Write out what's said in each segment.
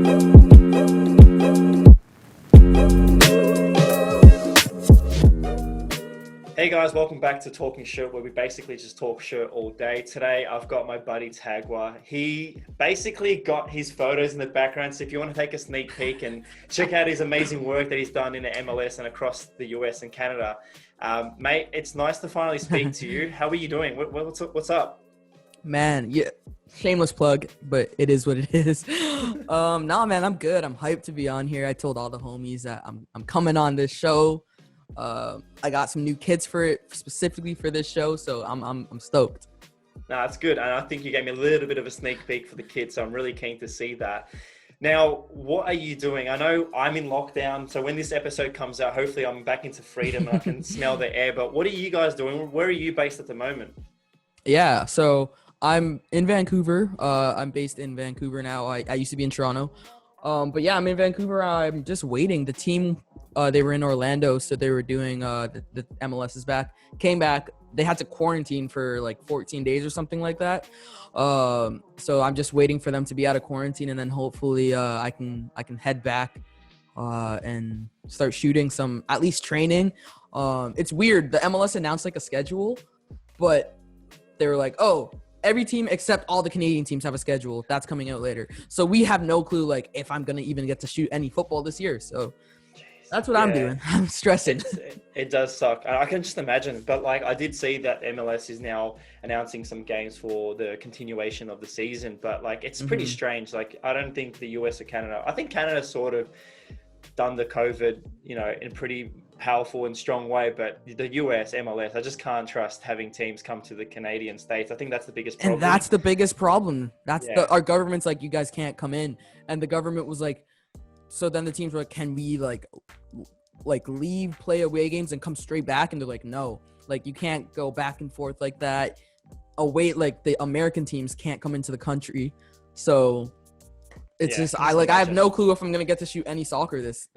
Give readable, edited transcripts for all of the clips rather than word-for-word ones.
Hey guys, welcome back to Talking Shirt, where we basically just talk shirt all day. Today, I've got my buddy Tagwa. He basically got his photos in the background, so if you want to take a sneak peek and check out his amazing work that he's done in the MLS and across the US and Canada. Mate, it's nice to finally speak to you. How are you doing? What's up? Man, yeah, shameless plug, but it is what it is. Nah, man, I'm good. I'm hyped to be on here. I told all the homies that I'm coming on this show. I got some new kits for it specifically for this show, so I'm stoked. No, that's good. And I think you gave me a little bit of a sneak peek for the kids, so I'm really keen to see that. Now, what are you doing? I know I'm in lockdown, so when this episode comes out, hopefully I'm back into freedom and I can smell the air. But what are you guys doing? Where are you based at the moment? Yeah, so I'm in Vancouver. I'm based in Vancouver now. I used to be in Toronto. But yeah, I'm in Vancouver. I'm just waiting. The team, they were in Orlando, so they were doing the MLS is back. Came back. They had to quarantine for like 14 days or something like that. So I'm just waiting for them to be out of quarantine, and then hopefully I can head back and start shooting some, at least training. It's weird. The MLS announced like a schedule, but they were like, oh, every team except all the Canadian teams have a schedule. That's coming out later. So we have no clue, like, if I'm going to even get to shoot any football this year. So that's what I'm doing. I'm stressing. It does suck. I can just imagine. But, like, I did see that MLS is now announcing some games for the continuation of the season. But, like, it's pretty strange. Like, I don't think the US or Canada – I think Canada sort of done the COVID, in a pretty powerful and strong way, but the US MLS, I just can't trust having teams come to the Canadian states. I think that's the biggest problem. And that's the biggest problem. Our government's like, you guys can't come in, and the government was like, so then the teams were like, can we like leave, play away games and come straight back? And they're like, no, like you can't go back and forth like that. Away, like the American teams can't come into the country. So it's I have no clue if I'm gonna get to shoot any soccer this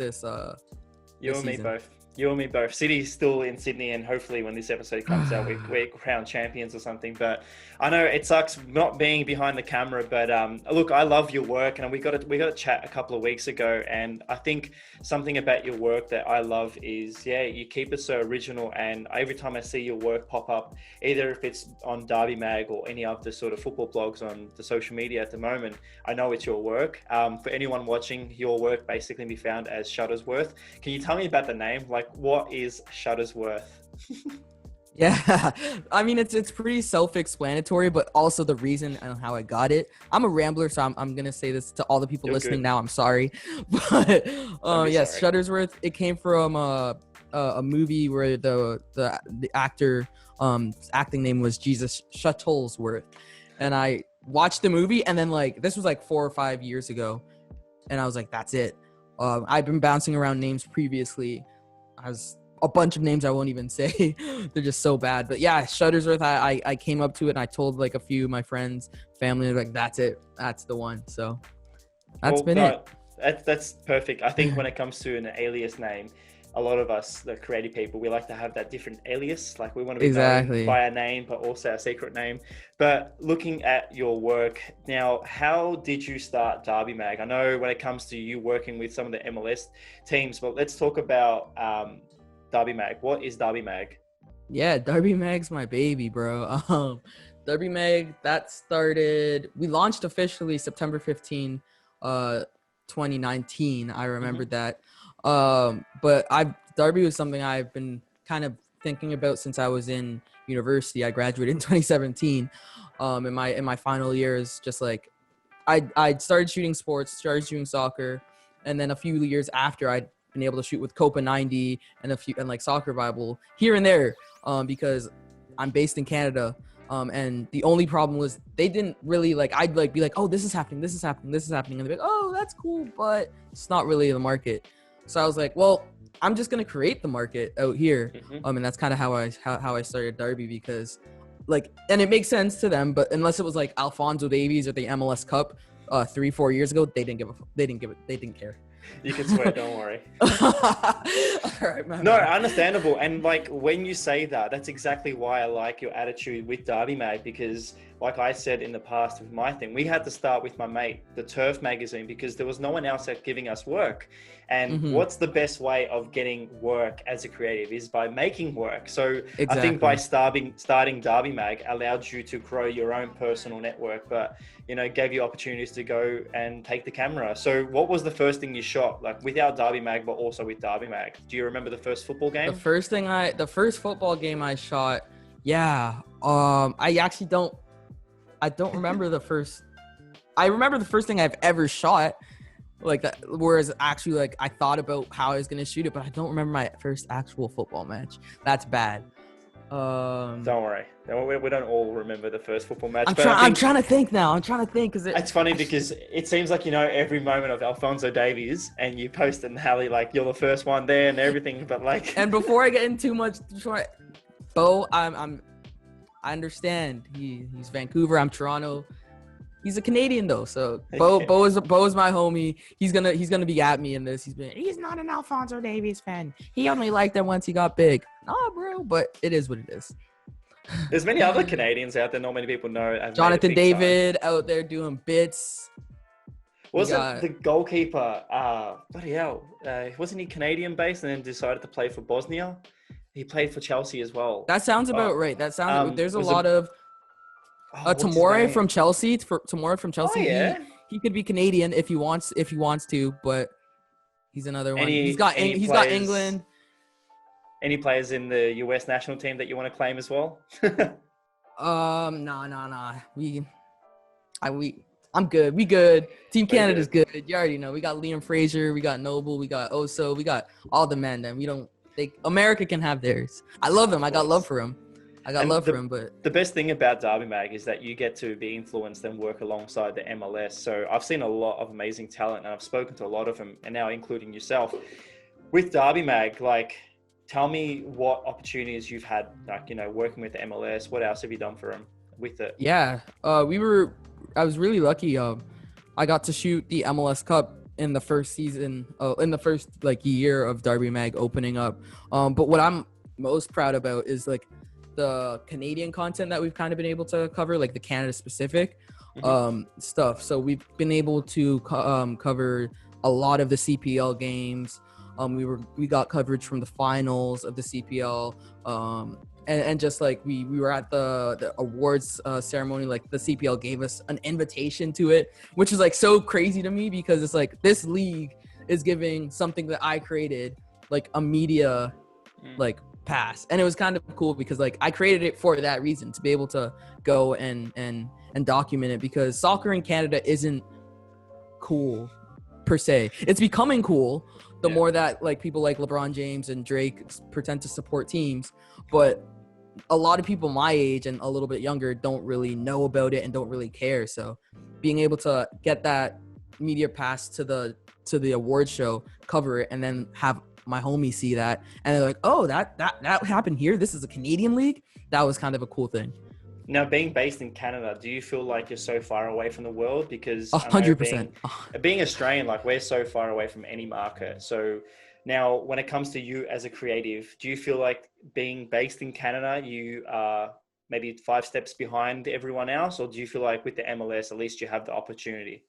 you and me both. You and me both. City's still in Sydney, and hopefully when this episode comes out, we're crowned champions or something. But I know it sucks not being behind the camera. But look, I love your work, and we got to chat a couple of weeks ago. And I think something about your work that I love is, you keep it so original. And every time I see your work pop up, either if it's on Derby Mag or any of the sort of football blogs on the social media at the moment, I know it's your work. For anyone watching, your work basically can be found as Shuttlesworth. Can you tell me about the name? Like, what is Shuttlesworth? Yeah, I mean, it's pretty self-explanatory, but also the reason and how I got it. I'm a rambler, so I'm gonna say this to all the people listening now. I'm sorry, but yes, Shuttlesworth. It came from a movie where the actor acting name was Jesus Shuttlesworth, and I watched the movie, and then like this was like 4 or 5 years ago, and I was like, that's it. I've been bouncing around names previously. Has a bunch of names I won't even say. They're just so bad. But yeah, Shuttlesworth, I came up to it and I told like a few of my friends, family, like, that's it. That's the one. So that's been it. That's perfect. I think when it comes to an alias name, a lot of us, the creative people, we like to have that different alias. Like we want to be known by a name, but also a secret name. But looking at your work now, how did you start Derby Mag? I know when it comes to you working with some of the MLS teams, but let's talk about Derby Mag. What is Derby Mag? Yeah, Derby Mag's my baby, bro. Derby Mag, that started, we launched officially September 15, 2019. I remembered that. But Derby was something I've been kind of thinking about since I was in university. I graduated in 2017. In my final years, just like I started shooting sports, started shooting soccer, and then a few years after I'd been able to shoot with Copa 90 and like Soccer Bible here and there, because I'm based in Canada. And the only problem was they didn't really I'd be like, oh, this is happening. And they'd be like, oh, that's cool, but it's not really the market. So I was like, well, I'm just going to create the market out here. And that's kind of how I started Derby, because and it makes sense to them, but unless it was like Alphonso Davies or the MLS Cup 3-4 years ago, they didn't care. You can swear, don't worry. All right, man. No, understandable. And when you say that, that's exactly why I like your attitude with Derby Mag, because like I said in the past with my thing, we had to start with my mate, the Turf magazine, because there was no one else that giving us work. And what's the best way of getting work as a creative is by making work. So Exactly. I think by starting Derby Mag allowed you to grow your own personal network, but gave you opportunities to go and take the camera. So what was the first thing you shot, like without Derby Mag, but also with Derby Mag? Do you remember the first football game? The first football game I shot, yeah. I don't remember the first. I remember the first thing I've ever shot, like that. Whereas actually, like I thought about how I was gonna shoot it, but I don't remember my first actual football match. That's bad. Don't worry, we don't all remember the first football match. I'm trying to think now. Because it's funny because it seems like every moment of Alphonso Davies, and you post and Hallie like you're the first one there and everything. But like, and before I get in too much, Bo, I understand. He's Vancouver. I'm Toronto. He's a Canadian though, so Bo is my homie. He's gonna be at me in this. He's not an Alphonso Davies fan. He only liked them once he got big. Nah, bro, but it is what it is. There's many other Canadians out there. Not many people know. Jonathan David out there doing bits. Wasn't the goalkeeper? Bloody hell! Wasn't he Canadian based and then decided to play for Bosnia? He played for Chelsea as well. That sounds about right. That sounds. There's a lot of. Tomori from Chelsea. Tomori from Chelsea. Oh, yeah. He could be Canadian if he wants to, but he's another one. He's got England. Any players in the US national team that you want to claim as well? Nah. I'm good. We good. Team Canada's good. You already know. We got Liam Fraser. We got Noble. We got Oso. We got all the men. Then we don't. America can have theirs. I love him. I got love for him. But the best thing about Derby Mag is that you get to be influenced and work alongside the MLS. So I've seen a lot of amazing talent, and I've spoken to a lot of them, and now including yourself. With Derby Mag, like, tell me what opportunities you've had, like, working with the MLS. What else have you done for them with it? Yeah, I was really lucky. I got to shoot the MLS Cup in the first season, in the first year of Derby Mag opening up. But what I'm most proud about is like the Canadian content that we've kind of been able to cover, like the Canada specific stuff. So we've been able to cover a lot of the CPL games. We got coverage from the finals of the CPL. And just like we were at the awards ceremony, like the CPL gave us an invitation to it, which is like so crazy to me because it's like this league is giving something that I created like a media like pass. And it was kind of cool because like I created it for that reason, to be able to go and document it, because soccer in Canada isn't cool per se. It's becoming cool the more that like people like LeBron James and Drake pretend to support teams, but a lot of people my age and a little bit younger don't really know about it and don't really care. So being able to get that media pass to the award show, cover it, and then have my homies see that and they're like, oh, that happened here, this is a Canadian league, that was kind of a cool thing. Now, being based in Canada, do you feel like you're so far away from the world? Because 100%. Being Australian, like we're so far away from any market. So now when it comes to you as a creative, do you feel like being based in Canada, you are maybe 5 steps behind everyone else? Or do you feel like with the MLS, at least you have the opportunity?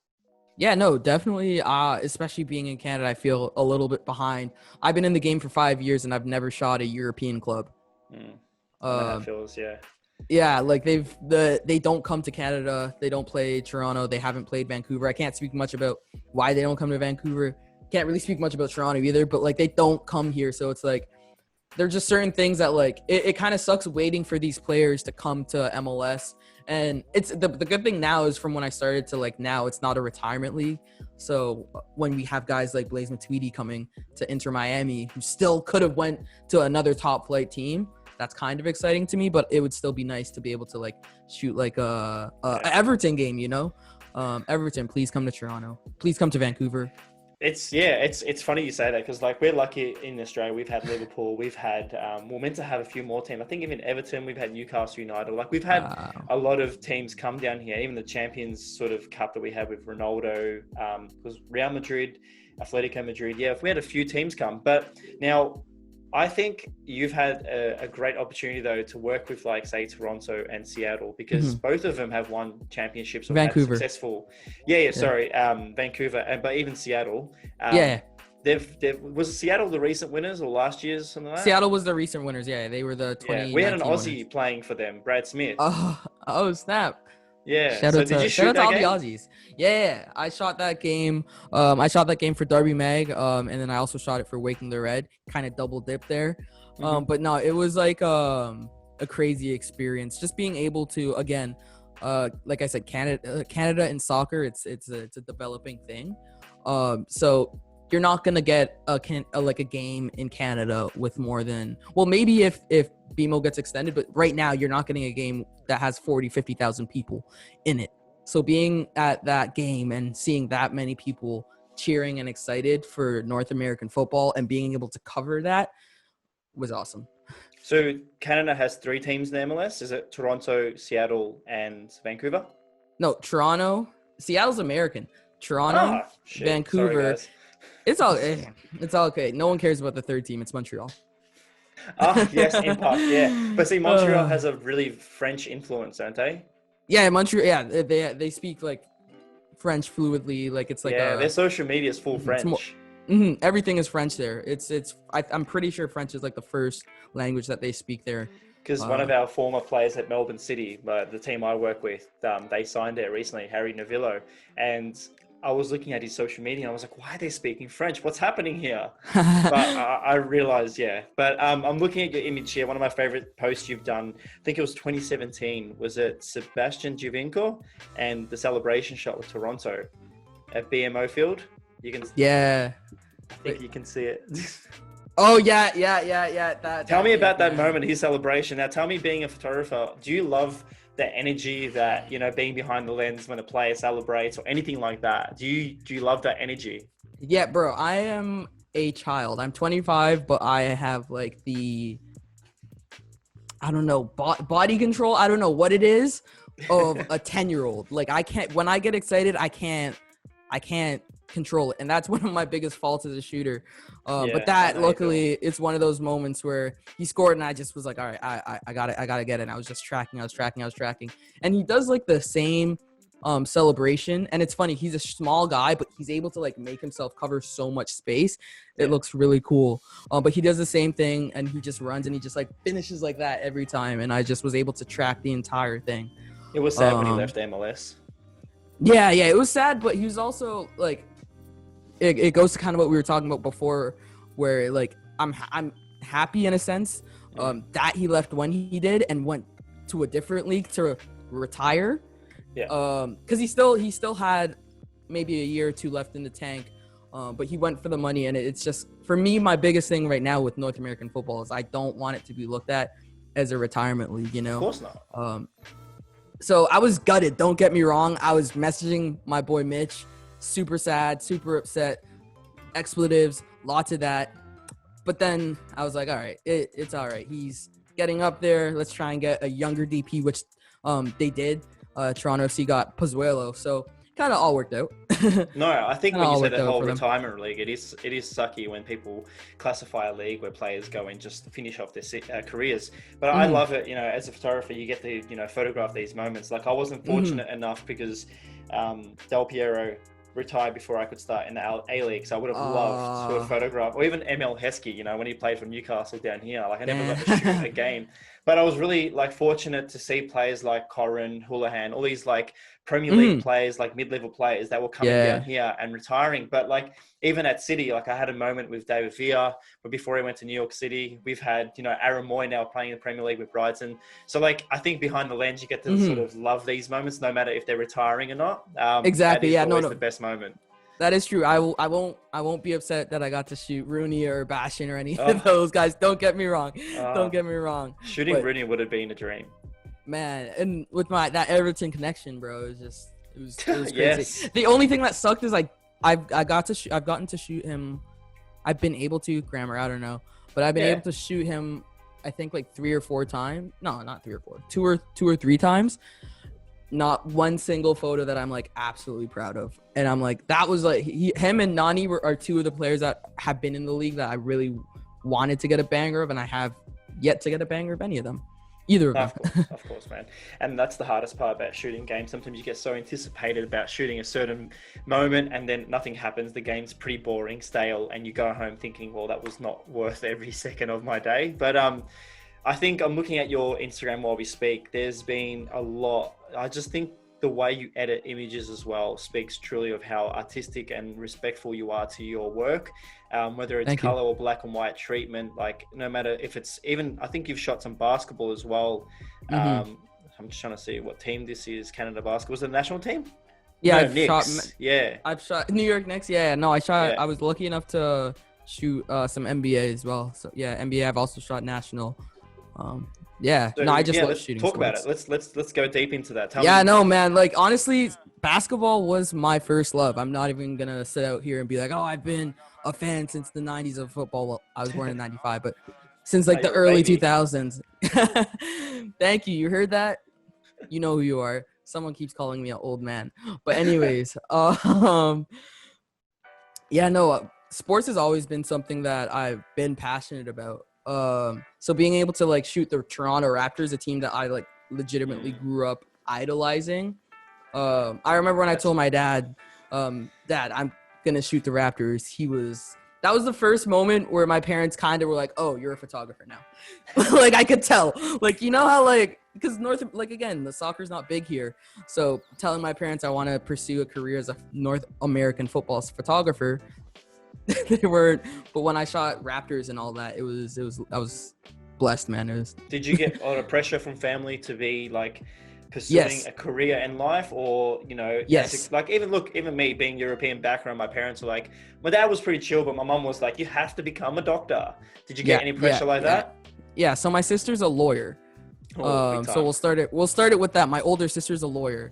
Yeah, no, definitely. Especially being in Canada, I feel a little bit behind. I've been in the game for 5 years and I've never shot a European club. That feels, Yeah, like they don't come to Canada. They don't play Toronto. They haven't played Vancouver. I can't speak much about why they don't come to Vancouver. Can't really speak much about Toronto either, but like they don't come here. So it's like there's just certain things that like it kind of sucks waiting for these players to come to MLS. And it's the good thing now is from when I started to like now, it's not a retirement league. So when we have guys like Blaise Matuidi coming to Inter Miami, who still could have went to another top flight team, that's kind of exciting to me. But it would still be nice to be able to like shoot like a Everton game, Everton, please come to Toronto, please come to Vancouver. It's funny you say that, because like we're lucky in Australia. We've had Liverpool, we've had we're meant to have a few more teams. I think even Everton, we've had Newcastle United. Like we've had a lot of teams come down here. Even the Champions sort of cup that we had with Ronaldo, was Real Madrid, Atletico Madrid. Yeah, if we had a few teams come, but now I think you've had a great opportunity though to work with like say Toronto and Seattle because both of them have won championships or had Vancouver. successful. Sorry, Vancouver, but even Seattle. Yeah. They've was Seattle the recent winners or last year's something like that? Seattle was the recent winners. Yeah, they were the 2019 We had an Aussie winners. playing for them, Brad Smith. Oh snap. Yeah. Shout out to all the Aussies. Yeah, I shot that game. I shot that game for Derby Mag. And then I also shot it for Waking the Red. Kind of double dip there. But no, it was like a crazy experience. Just being able to, again, like I said, Canada in soccer, it's a developing thing. So you're not gonna get a game in Canada with more than, well, maybe if BMO gets extended, but right now you're not getting a game that has 50,000 people in it. So being at that game and seeing that many people cheering and excited for North American football and being able to cover that was awesome. So Canada has 3 teams in the MLS. Is it Toronto, Seattle, and Vancouver? No, Toronto. Seattle's American. Toronto, Vancouver. Sorry, it's all okay. No one cares about the third team. It's Montreal. Yes, in part, yeah. But see, Montreal has a really French influence, don't they? Yeah, Montreal. Yeah, they speak like French fluidly. Like it's like their social media is full French. Everything is French there. I'm pretty sure French is like the first language that they speak there. Because one of our former players at Melbourne City, the team I work with, they signed there recently, Harry Novillo, and I was looking at his social media and I was like, why are they speaking French? What's happening here? But I realized, But I'm looking at your image here. One of my favorite posts you've done, I think it was 2017, was it Sebastian Giovinco and the celebration shot with Toronto at BMO Field? You can. Yeah. I think you can see it. Oh, yeah. Tell me about that moment, his celebration. Now, tell me, being a photographer, do you love the energy that, being behind the lens when a player celebrates or anything like that? Do you love that energy? Yeah, bro, I am a child. I'm 25, but I have like I don't know, body control. I don't know what it is of a 10-year-old. Like when I get excited, I can't control it. And that's one of my biggest faults as a shooter. But that luckily it's one of those moments where he scored and I just was like, all right, I got to get it. And I was just tracking. And he does like the same celebration. And it's funny, he's a small guy, but he's able to like make himself cover so much space. It looks really cool. But he does the same thing and he just runs and he just like finishes like that every time. And I just was able to track the entire thing. It was sad when he left MLS. Yeah, it was sad, but he was also like, it goes to kind of what we were talking about before, where like I'm happy in a sense that he left when he did and went to a different league to retire. Yeah. Because he still had maybe a year or two left in the tank, but he went for the money, and it's just, for me, my biggest thing right now with North American football is I don't want it to be looked at as a retirement league. Of course not. So I was gutted. Don't get me wrong. I was messaging my boy Mitch. Super sad, super upset, expletives, lots of that. But then I was like, all right, it's all right. He's getting up there. Let's try and get a younger DP, which they did. Toronto FC got Pozuelo, so kind of all worked out. No, I think when you say the whole retirement league, it is sucky when people classify a league where players go and just finish off their careers. But I love it, as a photographer, you get to, photograph these moments. Like I wasn't fortunate enough because Del Piero retired before I could start in the A-League, so I would have loved to have photographed, or even Emil Heskey, when he played for Newcastle down here. Like I never got to shoot a game, but I was really like fortunate to see players like Corrin, Houlihan, all these like Premier League players, like mid-level players that were coming down here and retiring. But like even at City, like I had a moment with David Villa, but before he went to New York City, we've had, Aaron Moy now playing in the Premier League with Brighton. So like, I think behind the lens, you get to sort of love these moments, no matter if they're retiring or not. Exactly. Yeah. No. The best moment. That is true. I won't be upset that I got to shoot Rooney or Bastion or any of those guys. Don't get me wrong. Shooting Rooney would have been a dream. Man, and with that Everton connection, bro, it was crazy. Yes. The only thing that sucked is like I've gotten to shoot him. I've been able to, grammar, I don't know, but I've been able to shoot him. I think like 3 or 4 times. No, not 3 or 4. 2 or 3 times. Not one single photo that I'm like absolutely proud of. And I'm like, that was like him and Nani are 2 of the players that have been in the league that I really wanted to get a banger of, and I have yet to get a banger of any of them. Either of them. Of course, man. And that's the hardest part about shooting games. Sometimes you get so anticipated about shooting a certain moment and then nothing happens. The game's pretty boring, stale, and you go home thinking, well, that was not worth every second of my day. But I think I'm looking at your Instagram while we speak. There's been a lot. I just think the way you edit images as well speaks truly of how artistic and respectful you are to your work. Whether it's color or black and white treatment, like no matter if it's even, I think you've shot some basketball as well. I'm just trying to see what team this is. Canada basketball. Was it the national team? Yeah, no, I've shot New York Knicks. Yeah, no, I was lucky enough to shoot some NBA as well. So yeah, NBA. I've also shot national. I just love shooting. Talk about it. Let's go deep into that. No, man. Like honestly, basketball was my first love. I'm not even gonna sit out here and be like, oh, I've been a fan since the 90s of football. Well, I was born in 95, but since like the early 2000s. Thank you. You heard that? You know who you are. Someone keeps calling me an old man. But anyways, sports has always been something that I've been passionate about. So being able to like shoot the Toronto Raptors, a team that I like legitimately grew up idolizing. I remember when I told my dad, Dad, I'm gonna shoot the Raptors. That was the first moment where my parents kind of were like, oh, you're a photographer now. Like I could tell, like, you know how like, because the soccer's not big here. So telling my parents I want to pursue a career as a North American football photographer, they weren't. But when I shot Raptors and all that, I was blessed, man. Did you get a lot of pressure from family to be like pursuing a career in life, or even me being European background, my parents were like, my dad was pretty chill, but my mom was like, you have to become a doctor. Did you get any pressure that? Yeah. So my sister's a lawyer. So we'll start it with that. My older sister's a lawyer.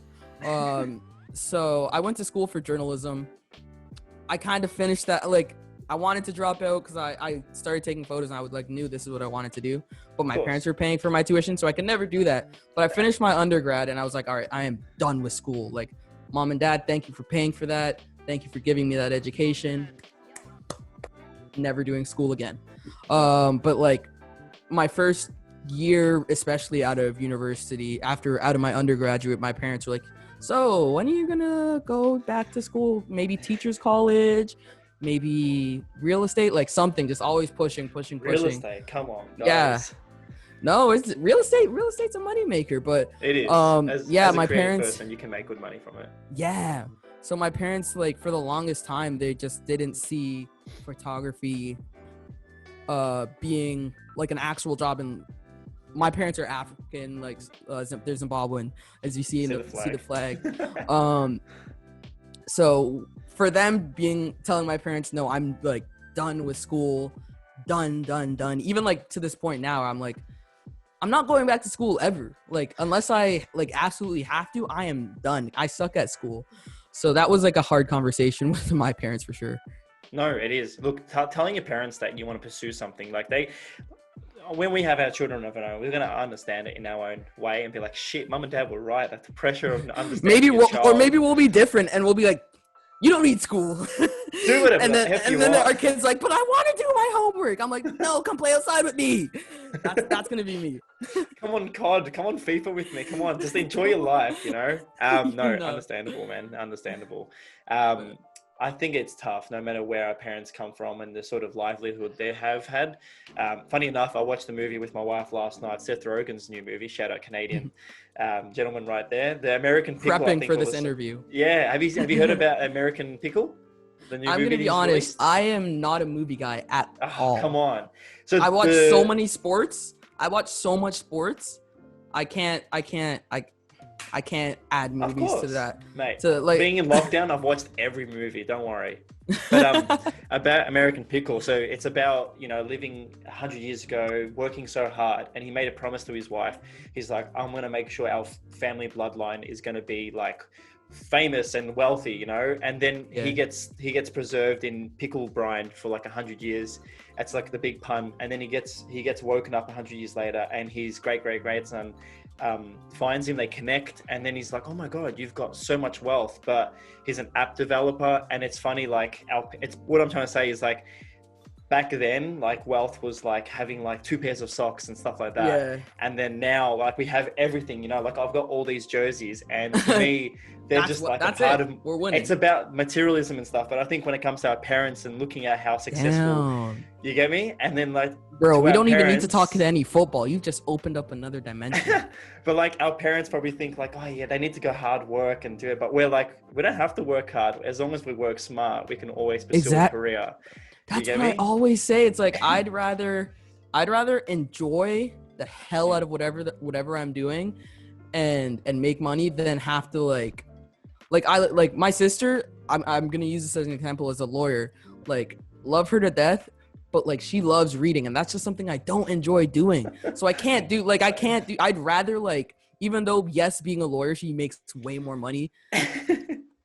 So I went to school for journalism. I kind of finished that. Like I wanted to drop out because I started taking photos and I knew this is what I wanted to do. But my parents were paying for my tuition, so I could never do that. But I finished my undergrad and I was like, all right, I am done with school. Like, Mom and Dad, thank you for paying for that. Thank you for giving me that education. Never doing school again. But like my first year, especially out of university, out of my undergraduate, my parents were like, so when are you gonna go back to school? Maybe teachers college, maybe real estate, like something, just always pushing. Real estate, come on, guys. Yeah. No, it's real estate. Real estate's a moneymaker, but it is. As my a parents, person, you can make good money from it. Yeah. So my parents, like for the longest time, they just didn't see photography being like an actual job. And my parents are African, like they're Zimbabwean, as you see the flag. So for them telling my parents, no, I'm like done with school, done. Even like to this point now, I'm like, I'm not going back to school ever. Like unless I like absolutely have to, I am done. I suck at school. So that was like a hard conversation with my parents for sure. No, it is. Look, telling your parents that you want to pursue something, like when we have our children of our own, we're going to understand it in our own way and be like, shit, Mum and Dad were right. Like the pressure of understanding maybe we'll be different and we'll be like, you don't need school. Do whatever and then our kid's like, but I want to do my homework. I'm like, no, come play outside with me. That's going to be me. Come on, COD. Come on, FIFA with me. Come on, just enjoy your life, you know? No, understandable, man. Understandable. I think it's tough no matter where our parents come from and the sort of livelihood they have had. Funny enough, I watched the movie with my wife last night, Seth Rogen's new movie, shout out Canadian gentleman right there. The American Pickle. Prepping for this interview. Yeah. Have you heard about American Pickle? I'm going to be honest. I am not a movie guy at all. Come on. So I watch so many sports. I watch so much sports. I can't add movies to that. Mate, being in lockdown, I've watched every movie. Don't worry. But about American Pickle. So it's about, living 100 years ago, working so hard. And he made a promise to his wife. He's like, I'm going to make sure our family bloodline is going to be like famous and wealthy, and then he gets preserved in pickle brine for like 100 years. That's like the big pun. And then he gets woken up 100 years later, and his great-great-grandson finds him. They connect, and then he's like, oh my god, you've got so much wealth. But he's an app developer, and it's funny, like it's what I'm trying to say is like back then, like wealth was like having like 2 pairs of socks and stuff like that. Yeah. And then now, like we have everything, you know, like I've got all these jerseys, and to me, they're just like a part of. We're winning. It's about materialism and stuff, but I think when it comes to our parents and looking at how successful, you get me, and then like, bro, we don't even need to parents- talk to any football. You just opened up another dimension. But like our parents probably think like, oh yeah, they need to go hard work and do it. But we're like, we don't have to work hard. As long as we work smart, we can always pursue a career. That's what I always say. It's like I'd rather enjoy the hell out of whatever I'm doing, and make money than have to like my sister. I'm gonna use this as an example as a lawyer. Like, love her to death, but like she loves reading, and that's just something I don't enjoy doing. So I can't do. I'd rather, like, even though yes, being a lawyer, she makes way more money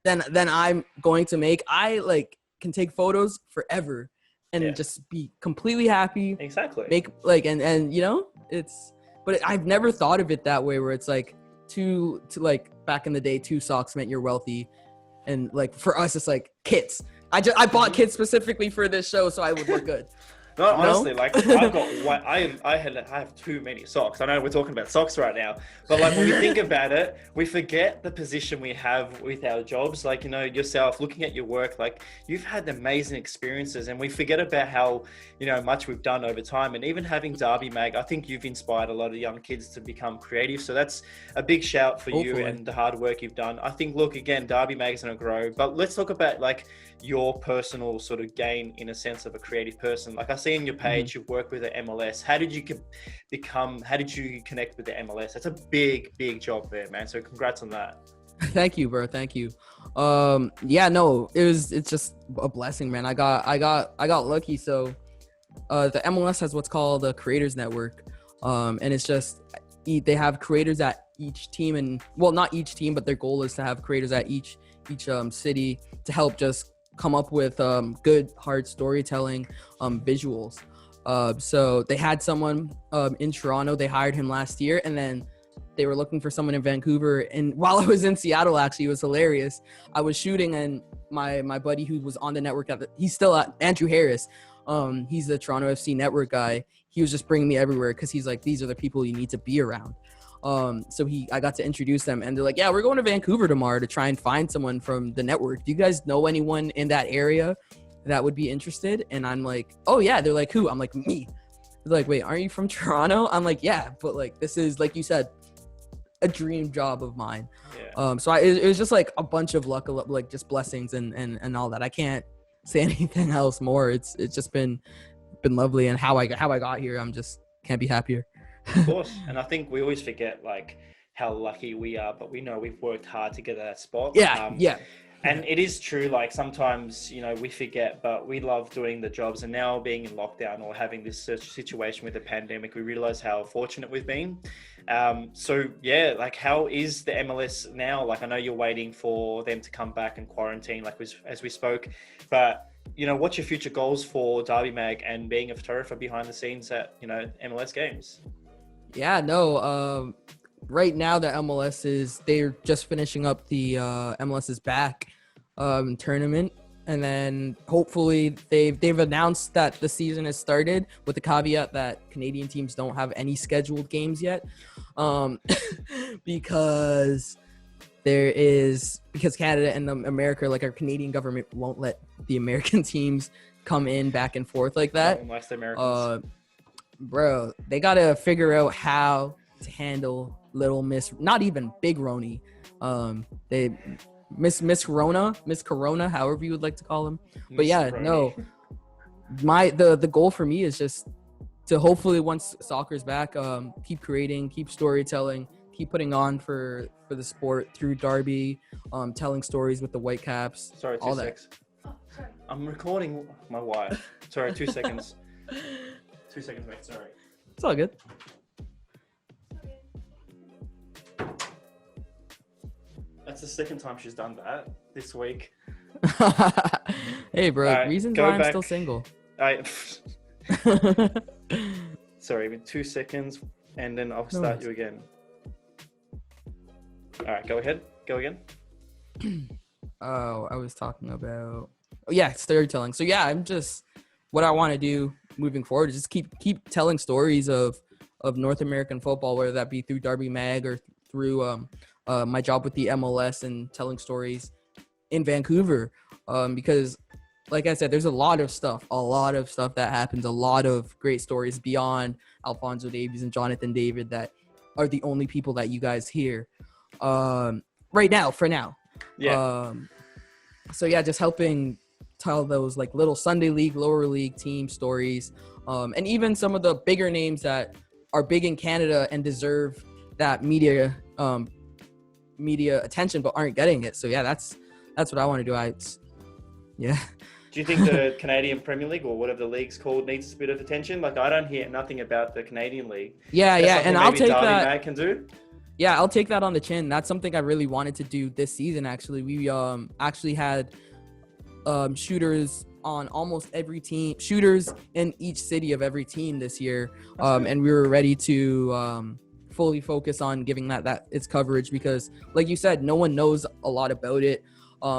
than I'm going to make. I like can take photos forever and just be completely happy. Exactly. Make like and you know, but I've never thought of it that way, where it's like to like back in the day, 2 socks meant you're wealthy, and like for us it's like kits. I bought kits specifically for this show so I would look good. No, honestly, like I've got one. I have too many socks. I know we're talking about socks right now, but like when we think about it, we forget the position we have with our jobs. Like, you know, yourself looking at your work, like you've had amazing experiences, and we forget about how, you know, much we've done over time. And even having Derby Mag, I think you've inspired a lot of young kids to become creative. So that's a big shout for you and the hard work you've done. I think, look, again, Derby Mag is going to grow, but let's talk about like your personal sort of gain in a sense of a creative person. Like I see in your page, you've worked with the MLS. How did you connect with the MLS? That's a big job there, man. So congrats on that. Thank you, bro. Thank you. Yeah, no, it's just a blessing, man. I got lucky. So the MLS has what's called the Creators Network. And it's just, they have creators at each team, and well, not each team, but their goal is to have creators at each city to help just come up with good hard storytelling visuals. So they had someone in Toronto. They hired him last year, and then they were looking for someone in Vancouver. And while I was in Seattle, actually, it was hilarious. I was shooting, and my buddy who was on the network he's still at Andrew Harris. He's the Toronto FC network guy. He was just bringing me everywhere because he's like, these are the people you need to be around. So I got to introduce them, and they're like, yeah, we're going to Vancouver tomorrow to try and find someone from the network. Do you guys know anyone in that area that would be interested? And I'm like, oh yeah. They're like, who? I'm like, me. They're like, wait, aren't you from Toronto? I'm like, yeah, but like, this is, like you said, a dream job of mine. Yeah. So it was just like a bunch of luck, like just blessings and all that. I can't say anything else more. It's just been lovely, and how I got here, I'm just can't be happier. Of course. And I think we always forget like how lucky we are, but we know we've worked hard to get to that spot. Yeah. And it is true, like sometimes, you know, we forget, but we love doing the jobs. And now being in lockdown or having this situation with the pandemic, we realize how fortunate we've been. So yeah, like how is the MLS now? Like I know you're waiting for them to come back and quarantine, like as we spoke, but you know, what's your future goals for Derby Mag and being a photographer behind the scenes at, you know, MLS games? Yeah, no. Right now the they're just finishing up the MLS is back tournament, and then hopefully they've announced that the season has started, with the caveat that Canadian teams don't have any scheduled games yet, because Canada and America, like our Canadian government, won't let the American teams come in back and forth like that. Unless the Americans. Bro, they gotta figure out how to handle little Miss, not even Big Roni. Miss Corona, however you would like to call them. But yeah, no. The goal for me is just to hopefully, once soccer's back, keep creating, keep storytelling, keep putting on for the sport through Derby, telling stories with the Whitecaps. Sorry, all that. Oh, sorry. I'm recording my wife. Sorry, 2 seconds. 2 seconds, mate. Sorry. It's all good. That's the second time she's done that this week. Hey, bro. Reasons why I'm still single. Sorry, 2 seconds, and then I'll start you again. All right, go ahead. Go again. Oh, I was talking about... Oh, yeah, storytelling. So, yeah, I'm just what I want to do moving forward is just keep telling stories of North American football, whether that be through Derby Mag or through my job with the MLS and telling stories in Vancouver, because like I said, there's a lot of stuff that happens, a lot of great stories beyond Alphonso Davies and Jonathan David that are the only people that you guys hear right now, for now. Yeah. So yeah, just helping tell those like little Sunday league, lower league team stories, and even some of the bigger names that are big in Canada and deserve that media attention but aren't getting it. So yeah, that's what I want to do. Yeah. Do you think the Canadian Premier League, or whatever the league's called, needs a bit of attention? Like, I don't hear nothing about the Canadian League. Yeah, and I'll take Derby that. Mag can do. Yeah, I'll take that on the chin. That's something I really wanted to do this season. Actually, we actually had shooters on almost every team, shooters in each city of every team this year, and we were ready to fully focus on giving that its coverage, because, like you said, no one knows a lot about it.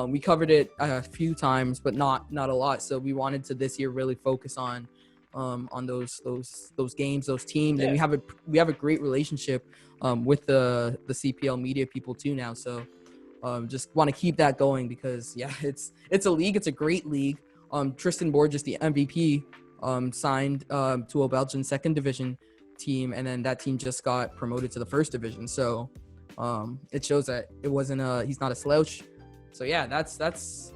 We covered it a few times, but not a lot. So we wanted to this year really focus on those games, those teams, and we have a great relationship with the CPL media people too now. So just want to keep that going, because yeah, it's a league, it's a great league. Tristan Borges, the MVP, signed to a Belgian second division team, and then that team just got promoted to the first division. So it shows that it wasn't he's not a slouch. So yeah, that's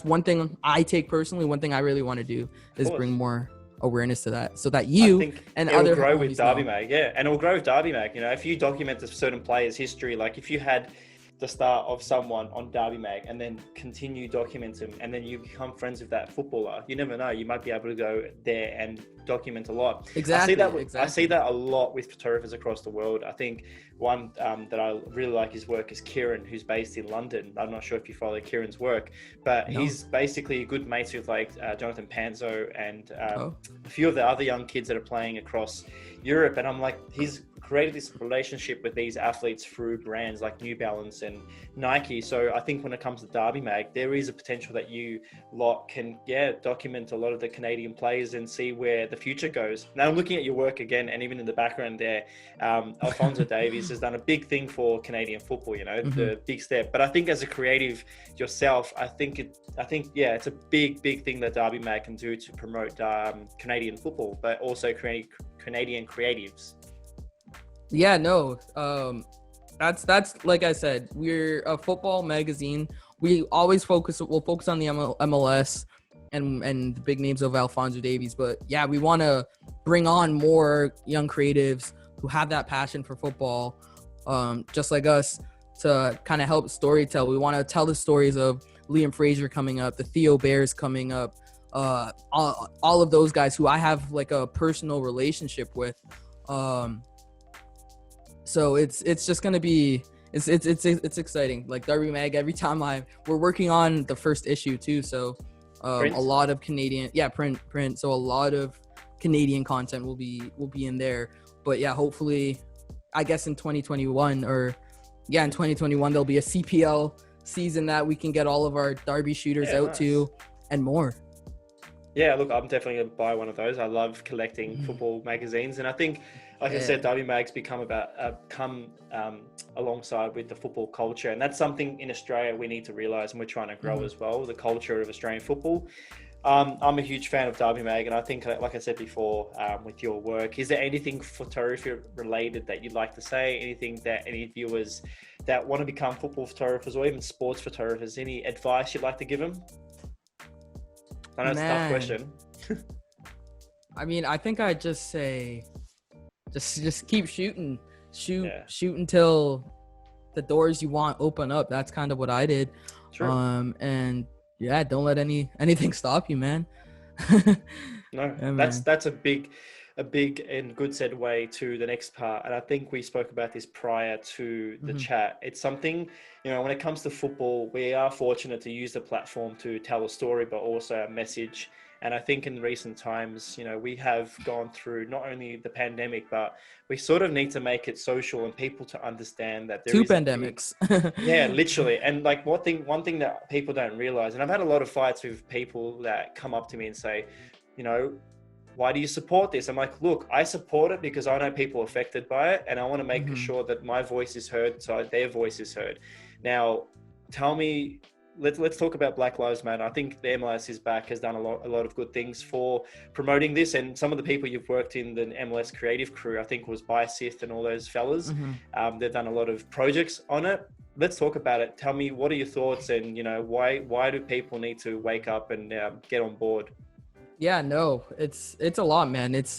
one thing I take personally. One thing I really want to do is bring more awareness to that, so that you and other will grow with Derby Mag. Yeah, and it will grow with Derby Mag. You know, if you document a certain player's history, like if you had the start of someone on Derby Mag and then continue document them, and then you become friends with that footballer, you never know, you might be able to go there and document a lot. Exactly. I see that a lot with photographers across the world. I think one that I really like his work is Kieran, who's based in London. I'm not sure if you follow Kieran's work, but he's basically good mates with like Jonathan Panzo and a few of the other young kids that are playing across Europe. And I'm like, he's created this relationship with these athletes through brands like New Balance and Nike. So I think when it comes to Derby Mag, there is a potential that you lot can document a lot of the Canadian players and see where the future goes. Now I'm looking at your work again, and even in the background there, Alphonso Davies has done a big thing for Canadian football, you know, the big step. But I think as a creative yourself, I think it's a big thing that Derby Mag can do to promote Canadian football, but also Canadian creatives. Yeah, no, that's like I said, we're a football magazine. We'll focus on the MLS and the big names of Alphonso Davies. But yeah, we want to bring on more young creatives who have that passion for football, just like us, to kind of help storytell. We want to tell the stories of Liam Fraser coming up, the Theo Bears coming up, all of those guys who I have like a personal relationship with. So it's just gonna be it's exciting. Like Derby Mag, every time we're working on the first issue too. So a lot of Canadian print. So a lot of Canadian content will be in there. But yeah, hopefully, I guess in 2021 there'll be a CPL season that we can get all of our Derby shooters out to and more. Yeah, look, I'm definitely going to buy one of those. I love collecting football magazines. And I think, like I said, Derby Mag's come alongside with the football culture. And that's something in Australia we need to realise, and we're trying to grow as well, the culture of Australian football. I'm a huge fan of Derby Mag, and I think, like I said before, with your work, is there anything photography related that you'd like to say? Anything that any viewers that want to become football photographers or even sports photographers, any advice you'd like to give them? I know it's a tough question. I mean, I think I'd just say, just keep shooting. Shoot until the doors you want open up. That's kind of what I did. Sure. And yeah, don't let anything stop you, man. No, that's a big a big and good segue to the next part. And I think we spoke about this prior to the chat. It's something, when it comes to football, we are fortunate to use the platform to tell a story, but also a message. And I think in recent times, we have gone through not only the pandemic, but we sort of need to make it social and people to understand that there Two is pandemics. yeah, literally. And like one thing that people don't realize, and I've had a lot of fights with people that come up to me and say, why do you support this? I'm like, look, I support it because I know people affected by it, and I want to make sure that my voice is heard, so their voice is heard. Now, tell me, let's talk about Black Lives Matter. I think the MLS is back, has done a lot of good things for promoting this, and some of the people you've worked in the MLS creative crew, I think was Bysith and all those fellas. They've done a lot of projects on it. Let's talk about it. Tell me, what are your thoughts, and why do people need to wake up and get on board? Yeah, no, it's a lot, man. It's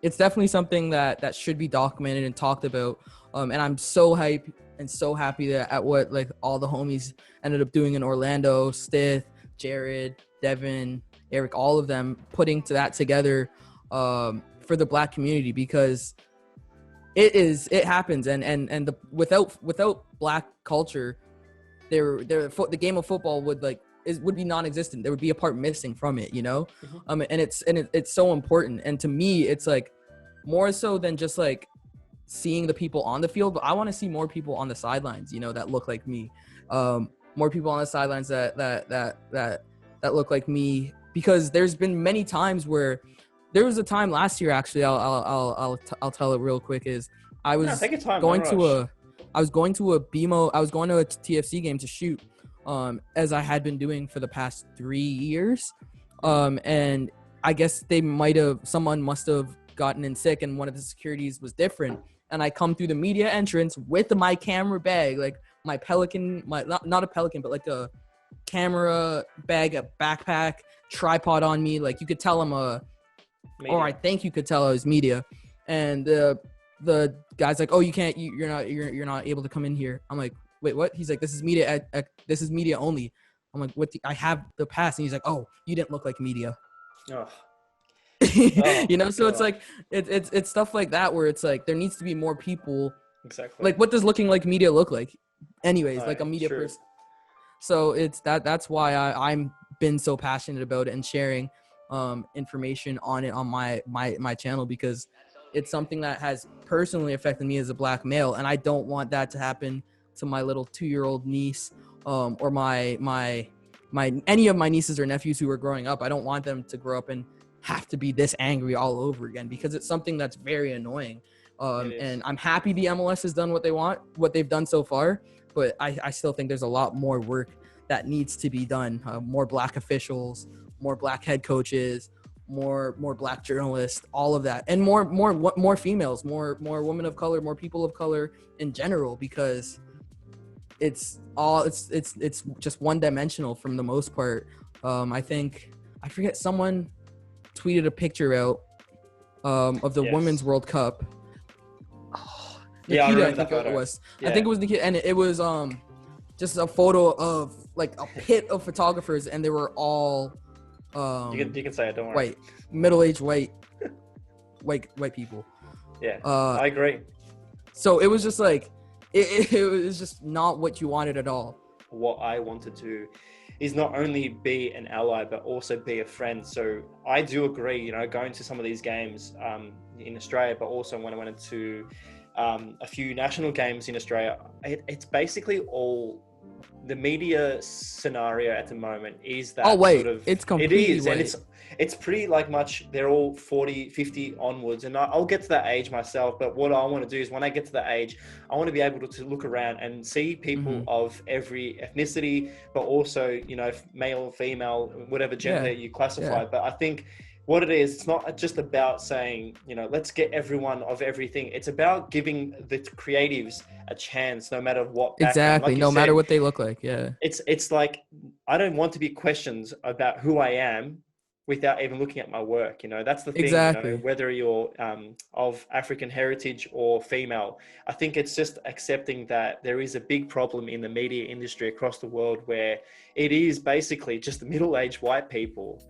definitely something that should be documented and talked about. And I'm so hyped and so happy that at what like all the homies ended up doing in Orlando, Stith, Jared, Devin, Eric, all of them putting that together for the Black community, because it happens, and without Black culture, the game of football would be non-existent. There would be a part missing from it, and it's so important. And to me, it's like more so than just like seeing the people on the field, but I want to see more people on the sidelines, that look like me. More people on the sidelines that look like me, because there's been many times where there was a time last year, actually, I'll tell it real quick, is I was going to a BMO, I was going to a TFC game to shoot, as I had been doing for the past 3 years. And I guess someone must have gotten in sick, and one of the securities was different. And I come through the media entrance with my camera bag, like my Pelican, not a Pelican, but like a camera bag, a backpack, tripod on me. Like you could tell I'm or I think you could tell I was media. And the guy's like, oh, you can't, you're not able to come in here. I'm like, wait, what? He's like, this is media. This is media only. I'm like, what? I have the pass. And he's like, oh, you didn't look like media. Oh. So it's like it's stuff like that where it's like there needs to be more people. Exactly. Like, what does looking like media look like? Anyways, like a media true. person. So it's that's why I'm been so passionate about it and sharing information on it on my channel, because it's something that has personally affected me as a Black male, and I don't want that to happen to my little 2-year-old niece, or my any of my nieces or nephews who are growing up. I don't want them to grow up and have to be this angry all over again, because it's something that's very annoying. And I'm happy the MLS has done what they've done so far, but I still think there's a lot more work that needs to be done. More Black officials, more Black head coaches, more Black journalists, all of that, and more females, more women of color, more people of color in general, because it's just one dimensional from the most part. I forget, someone tweeted a picture out of the Women's World Cup. Oh, Nikita, I think it was. Yeah. I think it was Nikita, and it was just a photo of like a pit of photographers, and they were all you can say it, don't worry. White, middle-aged white people. Yeah, I agree. So it was just like it was just not what you wanted at all. What I wanted to is not only be an ally, but also be a friend. So I do agree, going to some of these games in Australia, but also when I went to a few national games in Australia, it's basically all the media scenario at the moment is that it's completely white. And it's pretty like much, they're all 40, 50 onwards. And I'll get to that age myself, but what I want to do is when I get to that age, I want to be able to look around and see people of every ethnicity, but also, male, female, whatever gender you classify. But I think what it is, it's not just about saying, let's get everyone of everything. It's about giving the creatives a chance, no matter what background. Exactly, no matter what they look like. Yeah. It's like, I don't want to be questioned about who I am without even looking at my work. That's the thing. Exactly. Whether you're of African heritage or female, I think it's just accepting that there is a big problem in the media industry across the world where it is basically just the middle-aged white people.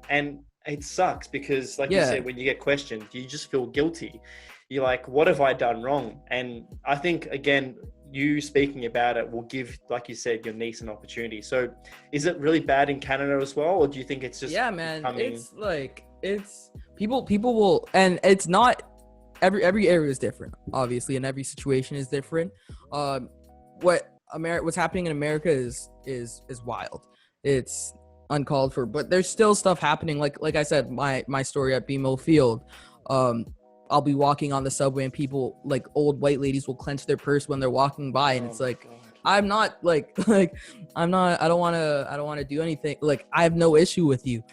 And it sucks because, like you Yeah. said, when you get questioned, you just feel guilty. You're like, what have I done wrong? And I think, again, you speaking about it will give, like you said, your niece an opportunity. So is it really bad in Canada as well? Or do you think it's just Yeah, man. becoming... It's like, it's people will, and it's not every area is different, obviously, and every situation is different. What's happening in America is wild. It's uncalled for, but there's still stuff happening. Like I said, my story at BMO Field. I'll be walking on the subway and people, like old white ladies, will clench their purse when they're walking by, and it's like, God. I'm not like I'm not. I don't want to do anything. Like, I have no issue with you.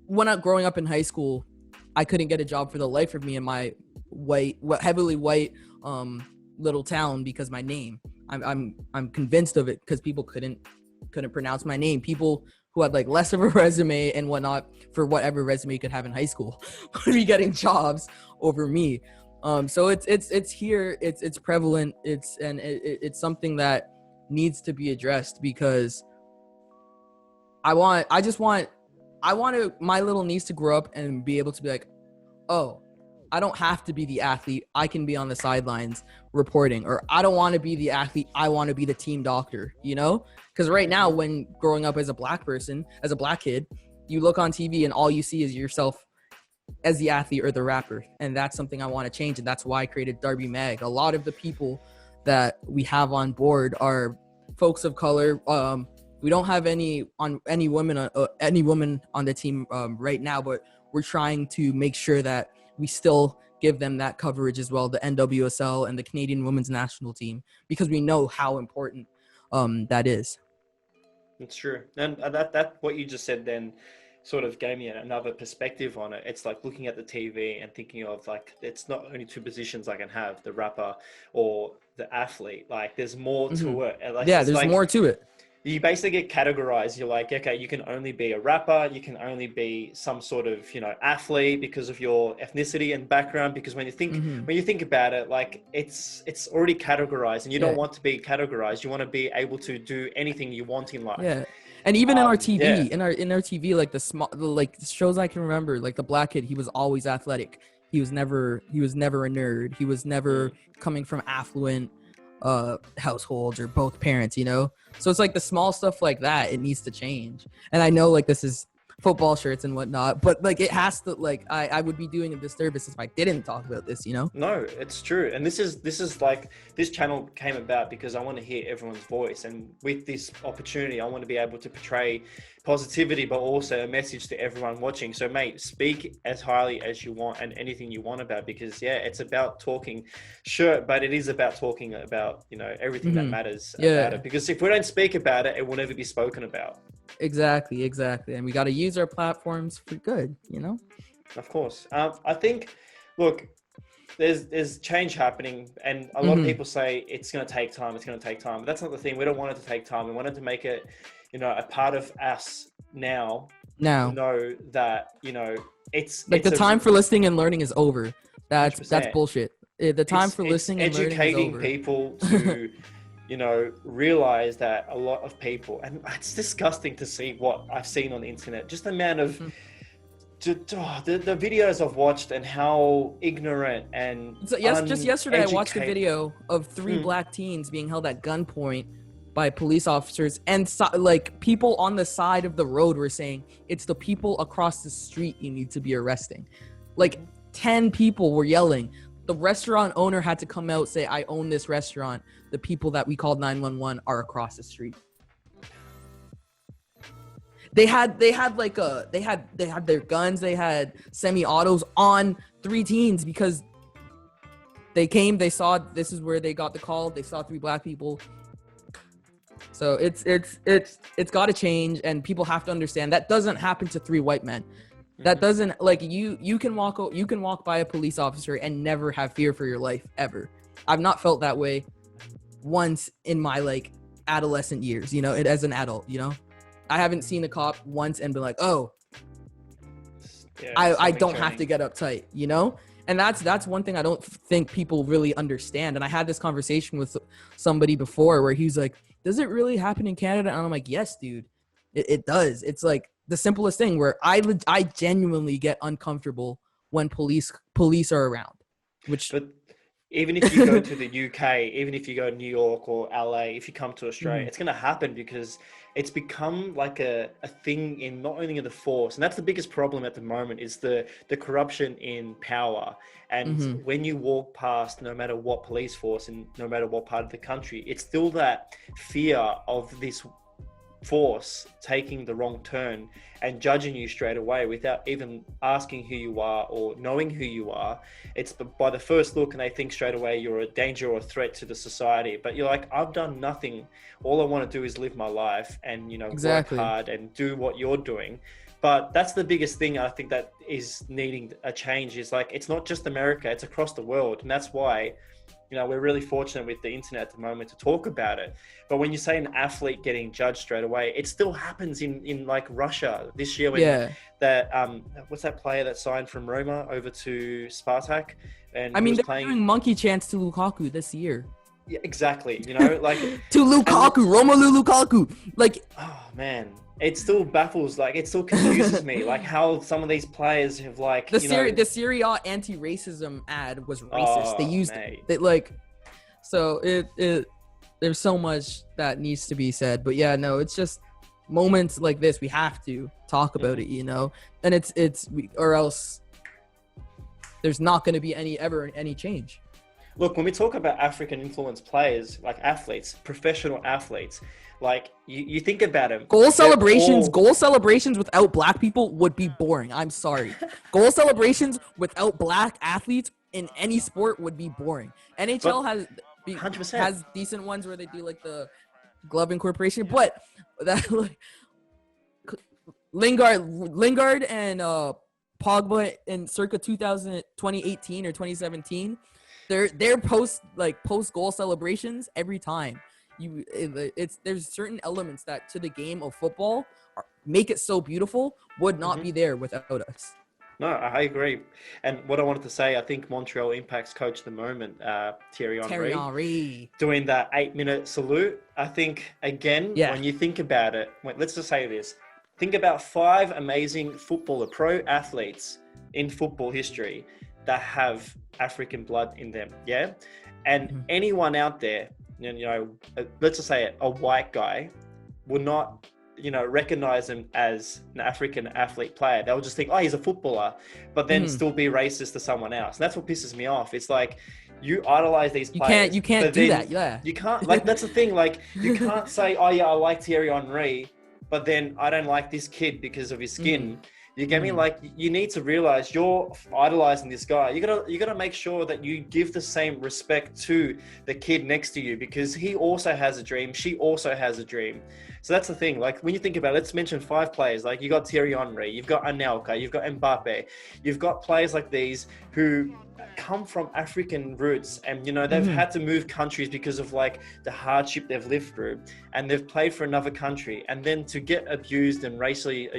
When I'm growing up in high school, I couldn't get a job for the life of me in my heavily white little town because my name. I'm convinced of it because people couldn't pronounce my name. People who had like less of a resume and whatnot for whatever resume you could have in high school would be getting jobs over me. So it's here. It's prevalent. It's something that needs to be addressed because I want my little niece to grow up and be able to be like, oh, I don't have to be the athlete. I can be on the sidelines reporting. Or I don't want to be the athlete. I want to be the team doctor, you know? Because right now, when growing up as a black person, as a black kid, you look on TV and all you see is yourself as the athlete or the rapper. And that's something I want to change. And that's why I created Darby Mag. A lot of the people that we have on board are folks of color. We don't have any women on the team right now, but we're trying to make sure that we still give them that coverage as well, the NWSL and the Canadian Women's National Team, because we know how important that is. It's true. And that what you just said then sort of gave me another perspective on it. It's like looking at the TV and thinking of like, it's not only two positions I can have, the rapper or the athlete. Like there's more to it. Like, yeah, there's more to it. You basically get categorized. You're like, okay, you can only be a rapper. You can only be some sort of, athlete because of your ethnicity and background. Because when you think about it, like it's already categorized, and you don't want to be categorized. You want to be able to do anything you want in life. Yeah. And even in our TV, in our TV, like the shows I can remember, like the black kid, he was always athletic. He was never a nerd. He was never coming from affluent households or both parents, so it's like the small stuff like that, it needs to change. And I know like this is football shirts and whatnot, but like it has to, like I would be doing a disservice if I didn't talk about this. No, it's true. And this is like, this channel came about because I want to hear everyone's voice, and with this opportunity I want to be able to portray positivity but also a message to everyone watching. So mate, speak as highly as you want and anything you want about, because it's about talking, sure, but it is about talking about everything that matters about it, because if we don't speak about it, it will never be spoken about. Exactly. And we got to use our platforms for good, Of course. I think, look, there's change happening, and a lot of people say it's going to take time. But that's not the thing. We don't want it to take time. We wanted to make it, a part of us now. To know that, it's like the time for listening and learning is over. That's bullshit. The time for listening and learning is over. Educating people to realize that a lot of people, and it's disgusting to see what I've seen on the internet, just the amount of the videos I've watched and how ignorant and just yesterday I watched a video of 3 black teens being held at gunpoint by police officers, and like people on the side of the road were saying it's the people across the street you need to be arresting. Like 10 people were yelling. The restaurant owner had to come out, say, I own this restaurant. The people that we called 911 are across the street. They had their guns, they had semi-autos on 3 teens because they came, they saw this is where they got the call, they saw 3 black people. So it's got to change, and people have to understand that doesn't happen to 3 white men. That doesn't, like, you can walk by a police officer and never have fear for your life ever. I've not felt that way once in my like adolescent years, as an adult, I haven't seen a cop once and been like, oh, I don't have to get uptight, and that's one thing I don't think people really understand. And I had this conversation with somebody before where he was like, does it really happen in Canada? And I'm like, yes, dude. It does. It's like the simplest thing where I genuinely get uncomfortable when police are around, which But even if you go to the UK, even if you go to New York or LA, if you come to Australia, Mhm. it's going to happen because it's become like a thing in not only in the force, and that's the biggest problem at the moment is the corruption in power. And Mhm. when you walk past, no matter what police force and no matter what part of the country, it's still that fear of this force taking the wrong turn and judging you straight away without even asking who you are or knowing who you are. It's by the first look and they think straight away you're a danger or a threat to the society, but you're like, I've done nothing. All I want to do is live my life and work Exactly. hard and do what you're doing. But that's the biggest thing I think that is needing a change, is like, it's not just America, it's across the world. And that's why we're really fortunate with the internet at the moment to talk about it. But when you say an athlete getting judged straight away, it still happens in like Russia this year when Yeah. that what's that player that signed from Roma over to Spartak and I he mean, was they're playing. doing monkey chants to Lukaku this year. Yeah, exactly. Like To Lukaku, and, Romelu Lukaku. Like, oh man, it still baffles, like it still confuses me, like how some of these players have like the Serie A anti-racism ad was racist. They used it like, so it there's so much that needs to be said. But yeah, no, it's just moments like this we have to talk about it, and or else there's not going to be any change. Look, when we talk about African influenced players, like athletes, professional athletes, like you think about them. Goal celebrations without black people would be boring. I'm sorry. Goal celebrations without black athletes in any sport would be boring. NHL has 100%. has decent ones where they do like the glove incorporation, but that like Lingard and Pogba in circa 2018 or 2017, they're post goal celebrations every time. There's certain elements that to the game of football make it so beautiful would not be there without us. No, I agree. And what I wanted to say, I think Montreal Impact's coach at the moment, Thierry Henry, doing that 8-minute salute. I think, again, when you think about it, let's just say this. Think about 5 amazing pro athletes in football history that have African blood in them, yeah? And anyone out there, let's just say a white guy will not recognize him as an African athlete player. They'll just think, oh, he's a footballer, but then still be racist to someone else. And that's what pisses me off. It's like, you idolize these players. You can't do that. Yeah. You can't, like, that's the thing. Like, you can't say, oh yeah, I like Thierry Henry, but then I don't like this kid because of his skin. You get me? Like, you need to realize you're idolizing this guy. You gotta make sure that you give the same respect to the kid next to you, because he also has a dream. She also has a dream. So that's the thing. Like, when you think about it, let's mention 5 players. Like, you got Thierry Henry, you've got Anelka, you've got Mbappe, you've got players like these who come from African roots, and they've had to move countries because of like the hardship they've lived through, and they've played for another country, and then to get abused and racially,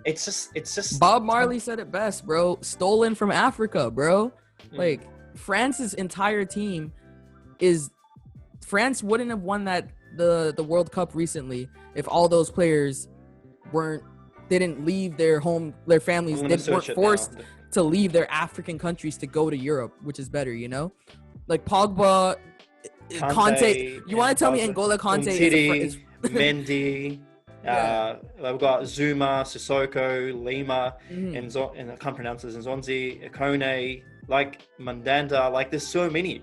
it's just Bob Marley said it best, bro. Stolen from Africa, bro. Like, France's entire team France wouldn't have won the World Cup recently if all those players didn't leave their families, weren't forced to leave their African countries to go to Europe, which is better, like Pogba, Conte. You want to tell me N'Golo Conte is Mendy? We've got Zuma, Sissoko, Lima, and I can't pronounce this, Nzonzi, Kone, like Mandanda. Like, there's so many.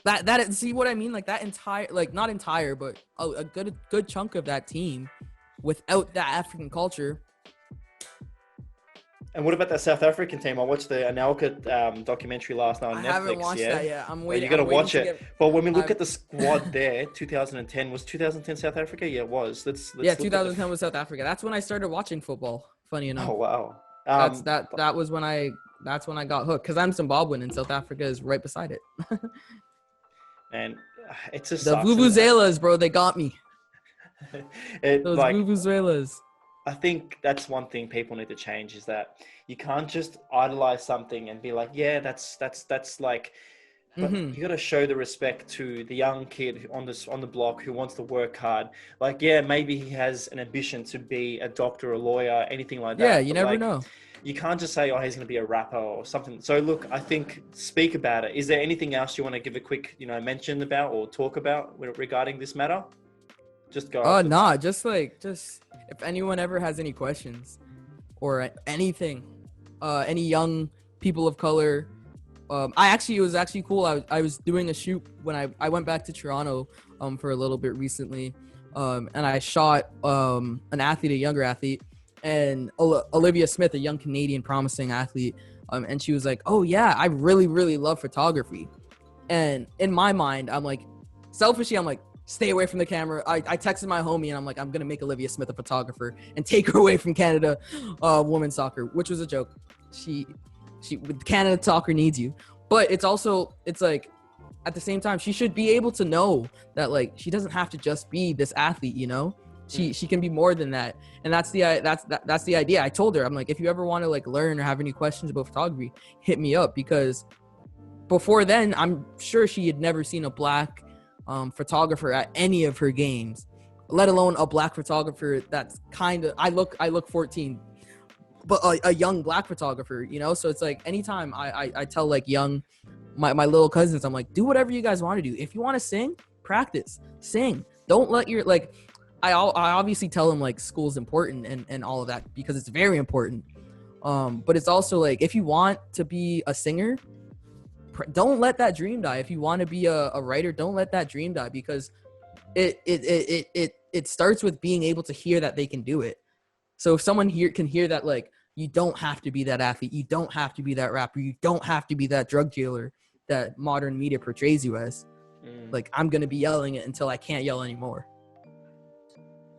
That see what I mean? Like, that entire, like, not entire, but a good chunk of that team without that African culture. And what about that South African team? I watched the Anelka documentary last night on Netflix. I haven't watched that yet. I'm waiting. You got to watch it. But when we look at the squad there, 2010 was 2010 South Africa. Yeah, it was. Let's 2010 was South Africa. That's when I started watching football. Funny enough. Oh wow. That was when I got hooked, because I'm Zimbabwean and South Africa is right beside it. And it's just the vuvuzelas, bro. They got me. Those like, vuvuzelas. I think that's one thing people need to change, is that you can't just idolize something and be like, yeah, that's like, but you got to show the respect to the young kid on the block who wants to work hard. Like, yeah, maybe he has an ambition to be a doctor, a lawyer, anything like that. Yeah, you never know. You can't just say, oh, he's going to be a rapper or something. So look, I think speak about it. Is there anything else you want to give a quick, mention about or talk about regarding this matter? Just go. Just if anyone ever has any questions or anything, any young people of color. It was actually cool. I was doing a shoot when I went back to Toronto for a little bit recently, and I shot an athlete, a younger athlete, and Olivia Smith, a young Canadian promising athlete, and she was like, "Oh yeah, I really, really love photography." And in my mind, I'm like, selfishly, I'm like, stay away from the camera. I texted my homie and I'm like, I'm gonna make Olivia Smith a photographer and take her away from Canada women's soccer, which was a joke. She Canada soccer needs you, but it's like at the same time she should be able to know that like she doesn't have to just be this athlete, she can be more than that. And that's the idea. I told her, I'm like, if you ever want to like learn or have any questions about photography, hit me up, because before then I'm sure she had never seen a black photographer at any of her games, let alone a black photographer that's kind of I look 14, but a young black photographer, so it's like anytime I tell like my little cousins, I'm like, do whatever you guys want to do. If you want to sing, practice, sing. Don't let your like I obviously tell them like school's important and all of that, because it's very important, but it's also like, if you want to be a singer, don't let that dream die. If you want to be a writer, don't let that dream die, because it starts with being able to hear that they can do it. So if someone here can hear that, like, you don't have to be that athlete, you don't have to be that rapper, you don't have to be that drug dealer that modern media portrays you as. Like, I'm gonna be yelling it until I can't yell anymore.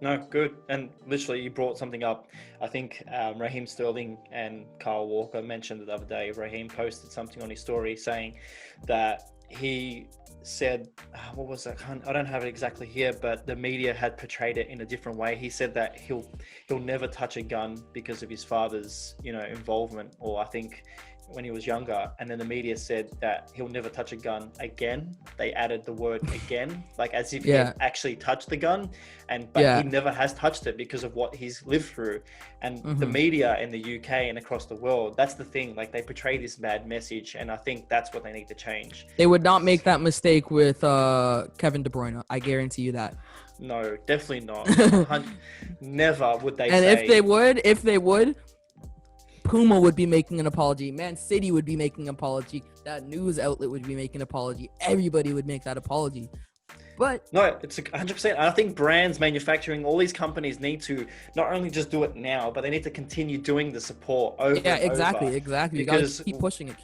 No, good. And literally, you brought something up. I think Raheem Sterling and Kyle Walker mentioned it the other day. Raheem posted something on his story saying that he said, what was that? I don't have it exactly here, but the media had portrayed it in a different way. He said that he'll never touch a gun because of his father's, involvement, or I think when he was younger, and then the media said that he'll never touch a gun again. They added the word again, like as if he actually touched the gun, but he never has touched it because of what he's lived through. And the media in the UK and across the world, that's the thing, like they portray this bad message, and I think that's what they need to change. They would not make that mistake with Kevin De Bruyne. I guarantee you that. No, definitely not. Never would they. And say. if they would, Puma would be making an apology. Man City would be making an apology. That news outlet would be making an apology. Everybody would make that apology. But no, it's 100%. I think brands, manufacturing, all these companies need to not only just do it now, but they need to continue doing the support over. Yeah, exactly. Because you gotta keep pushing it.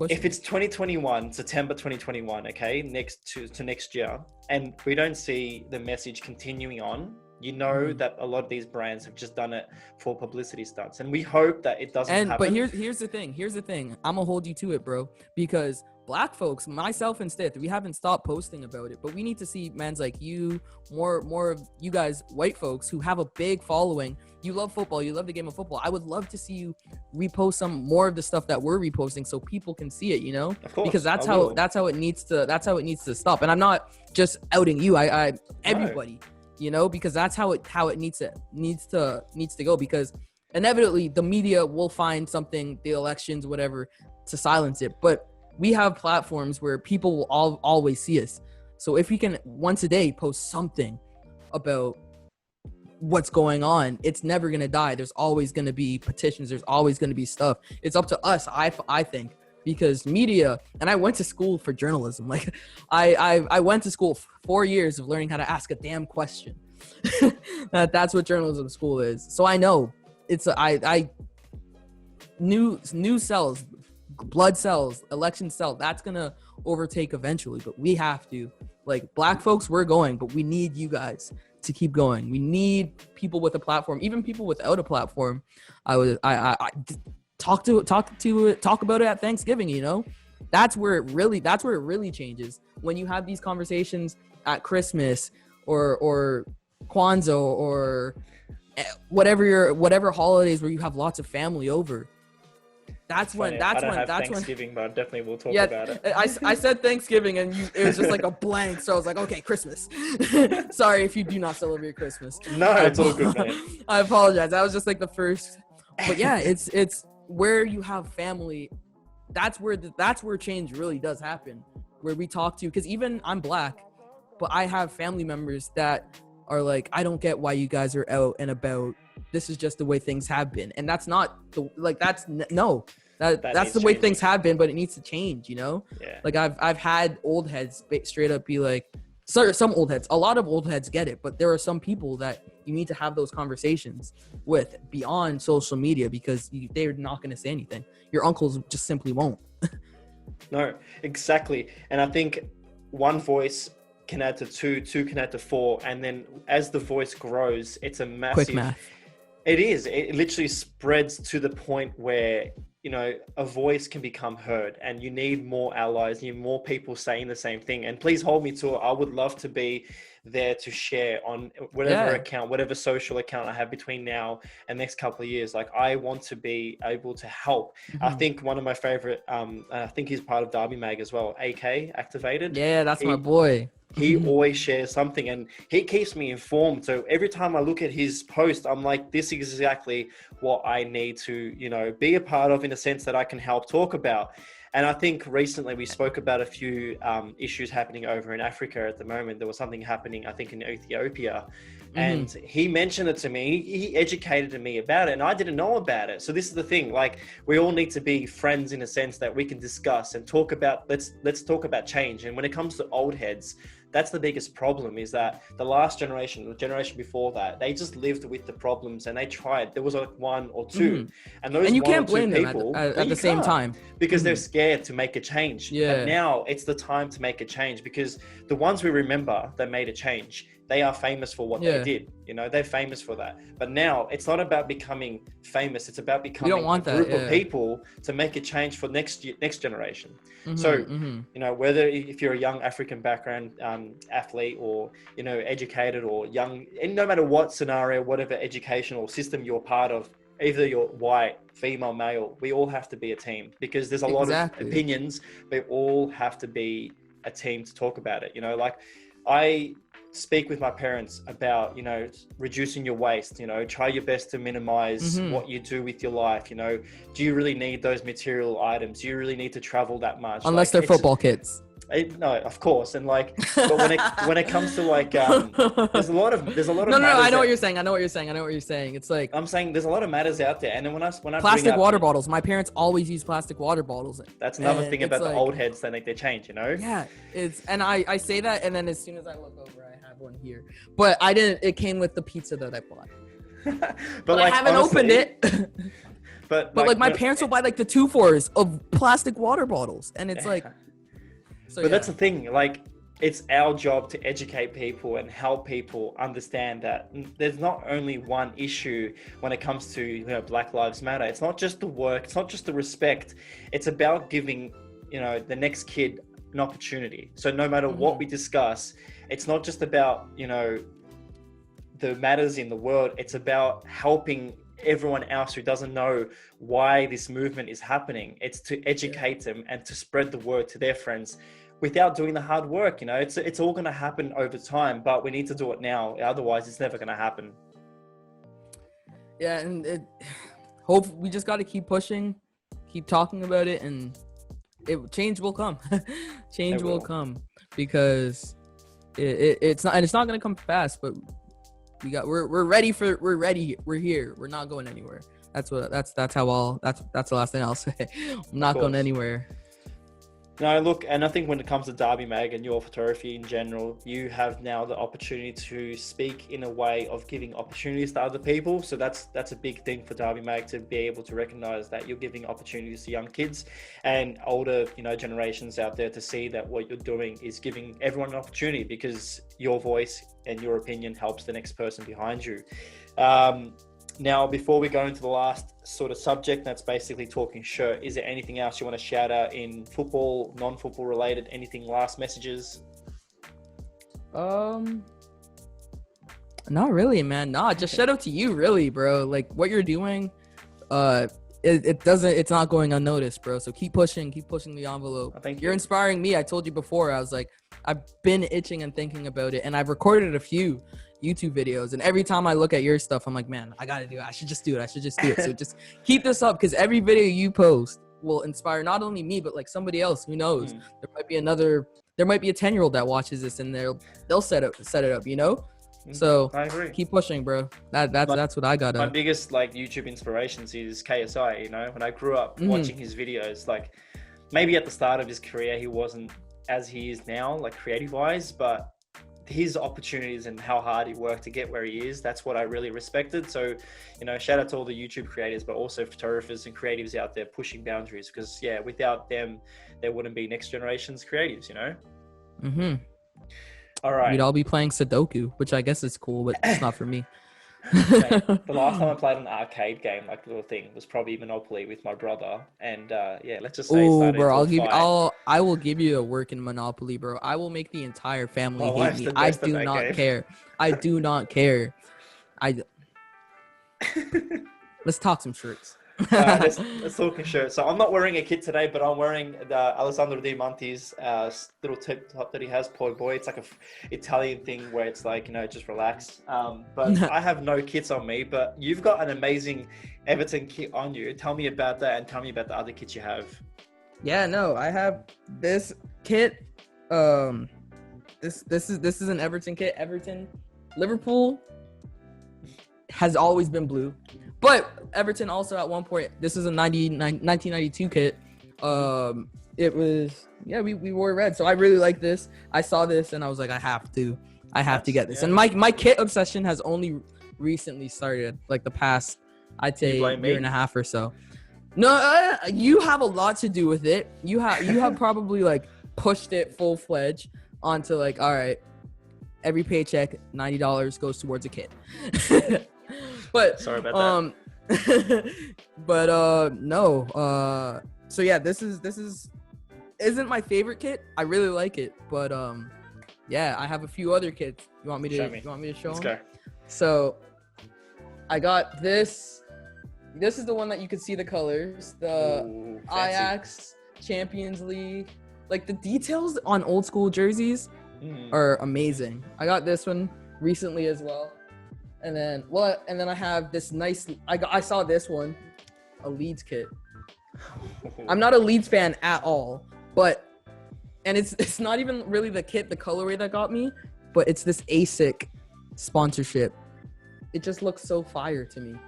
If it's 2021, September 2021, okay, next year, and we don't see the message continuing on, that a lot of these brands have just done it for publicity stunts, and we hope that it doesn't happen. But here's the thing. I'm gonna hold you to it, bro, because black folks, myself and Stith, we haven't stopped posting about it, but we need to see mans like you, more of you guys, white folks who have a big following. You love football, you love the game of football. I would love to see you repost some more of the stuff that we're reposting so people can see it, Of course, because that's how it needs to stop. And I'm not just outing you. I everybody. Because that's how it needs to go, because inevitably the media will find something, the elections, whatever, to silence it. But we have platforms where people will always see us. So if we can once a day post something about what's going on, it's never going to die. There's always going to be petitions. There's always going to be stuff. It's up to us, I think. Because media, and I went to school for journalism. Like I went to school 4 years of learning how to ask a damn question. That's what journalism school is. So I know it's new cells, blood cells, election cells. That's gonna overtake eventually. But we have to, like, black folks, we're going, but we need you guys to keep going. We need people with a platform, even people without a platform. Talk about it at Thanksgiving, that's where it really changes. When you have these conversations at Christmas or Kwanzaa or whatever holidays where you have lots of family over. That's when. Funny, I That's don't when. have That's when. Thanksgiving, but definitely we'll talk Yeah, about it. I said Thanksgiving and it was just like a blank. So I was like, okay, Christmas. Sorry if you do not celebrate Christmas. No, it's all good, man. I apologize. That was just like the first. But yeah, it's where you have family. That's where change really does happen. Where we talk to, because even I'm Black, but I have family members that are like, I don't get why you guys are out and about. This is just the way things have been, and that's not the like. No. That's the way changing. things have been, but it needs to change, you know? Yeah. Like I've had old heads straight up be like, sorry, some old heads, a lot of old heads get it, but there are some people that you need to have those conversations with beyond social media because they're not going to say anything. Your uncles just simply won't. No, exactly. And I think one voice can add to two can add to four. And then as the voice grows, it's a massive... Quick math. It is. It literally spreads to the point where, you know, a voice can become heard and you need more allies, you need more people saying the same thing. And please hold me to it. I would love to be there to share on whatever account, whatever social account I have between now and next couple of years. Like I want to be able to help. I think one of my favorite, I think he's part of Derby Mag as well, AK Activated. Yeah, that's my boy. He always shares something and he keeps me informed. So every time I look at his post, I'm like, this is exactly what I need to, you know, be a part of in a sense that I can help talk about. And I think recently we spoke about a few issues happening over in Africa at the moment. There was something happening, I think, in Ethiopia. And he mentioned it to me. He educated me about it and I didn't know about it. So this is the thing, like we all need to be friends in a sense that we can discuss and talk about, let's talk about change. And when it comes to old heads, that's the biggest problem is that the last generation, the generation before that, they just lived with the problems and they tried. There was like one or two. And those and you one can't or two blame them people, at the same time. because they're scared to make a change. Yeah. But now it's the time to make a change because the ones we remember that made a change, they are famous for what they did. You know, they're famous for that. But now it's not about becoming famous. It's about becoming a group of people to make a change for next generation. You know, whether if you're a young African background athlete or, you know, educated or young, and no matter what scenario, whatever educational system you're part of, either you're white, female, male, we all have to be a team because there's a lot of opinions. We all have to be a team to talk about it. You know, like I speak with my parents about, you know, reducing your waste, you know, try your best to minimize what you do with your life. You know, do you really need those material items? Do you really need to travel that much? Unless they're football kids. No, of course. And like, but when it comes to like, there's a lot of No, I know what you're saying. I know what you're saying. It's like, I'm saying there's a lot of matters out there. And then when I plastic water bottles, my parents always use plastic water bottles. That's another thing about the old heads. They make their change, you know? Yeah. And I say that. And then as soon as I look over, I have one here, but I didn't, it came with the pizza that I bought, but like, I haven't opened it. But like my parents will buy like the 2-4s of plastic water bottles. And it's like, but that's the thing, like it's our job to educate people and help people understand that there's not only one issue when it comes to, you know, Black Lives Matter. It's not just the work, it's not just the respect. It's about giving, you know, the next kid an opportunity. So no matter what we discuss, it's not just about, you know, the matters in the world. It's about helping everyone else who doesn't know why this movement is happening. It's to educate them and to spread the word to their friends without doing the hard work. You know, it's all going to happen over time, but we need to do it now. Otherwise it's never going to happen. Yeah. And we just got to keep pushing, keep talking about it, and change will come. Change will come because it's not going to come fast, but we're ready. We're here. We're not going anywhere. That's the last thing I'll say. I'm not going anywhere. No, look, and I think when it comes to Derby Mag and your photography in general, you have now the opportunity to speak in a way of giving opportunities to other people. So that's a big thing for Derby Mag, to be able to recognize that you're giving opportunities to young kids and older, you know, generations out there to see that what you're doing is giving everyone an opportunity, because your voice and your opinion helps the next person behind you. Now, before we go into the last sort of subject, that's basically talking shirt, is there anything else you want to shout out in football, non-football related, anything, last messages? Not really, man. Nah, just shout out to you, really, bro. Like what you're doing, it's not going unnoticed, bro. So keep pushing the envelope. I think You're inspiring me. I told you before, I was like, I've been itching and thinking about it, and I've recorded a few YouTube videos, and every time I look at your stuff, I'm like, man, I gotta do it. I should just do it. So just keep this up, because every video you post will inspire not only me, but like somebody else. Who knows? There might be a 10-year-old that watches this, and they'll set it up, you know? So I agree. keep pushing, bro. That's what I got. My biggest like YouTube inspirations is KSI. You know, when I grew up watching his videos, like maybe at the start of his career he wasn't as he is now, like creative wise, but his opportunities and how hard he worked to get where he is, that's what I really respected. So, you know, shout out to all the YouTube creators, but also photographers and creatives out there pushing boundaries, because yeah, without them there wouldn't be next generation's creatives, you know. All right. We'd all be playing Sudoku, which I guess is cool, but it's not for me. The last time I played an arcade game, like little thing, was probably Monopoly with my brother, and yeah, let's just say. Oh, bro, I will give you a work in Monopoly, bro. I will make the entire family hate me. I do not care. I do not care. Let's talk some shirts. Let's talk shirt. So I'm not wearing a kit today, but I'm wearing the Alessandro Di Monti's little tip top that he has, Poi Boy. It's like a Italian thing where it's like, you know, just relax. But I have no kits on me, but you've got an amazing Everton kit on you. Tell me about that, and tell me about the other kits you have. Yeah, no, I have this kit. This is an Everton kit. Liverpool has always been blue. But Everton also at one point, this is a 1992 kit. It was, yeah, we wore red. So I really like this. I saw this and I was like, I have to get this. Yeah. And my kit obsession has only recently started, like the past, I'd say, year and a half or so. No, you have a lot to do with it. You have probably like pushed it full-fledged onto like, all right, every paycheck, $90 goes towards a kit. But sorry about that. But no. So yeah, this isn't my favorite kit. I really like it, but yeah, I have a few other kits. You want me to show Let's them? Go. So I got this. This is the one that you can see the colors. The Ajax Champions League. Like the details on old school jerseys are amazing. I got this one recently as well. And then I have this nice. I saw this one, a Leeds kit. I'm not a Leeds fan at all, and it's not even really the kit, the colorway that got me, but it's this ASIC sponsorship. It just looks so fire to me.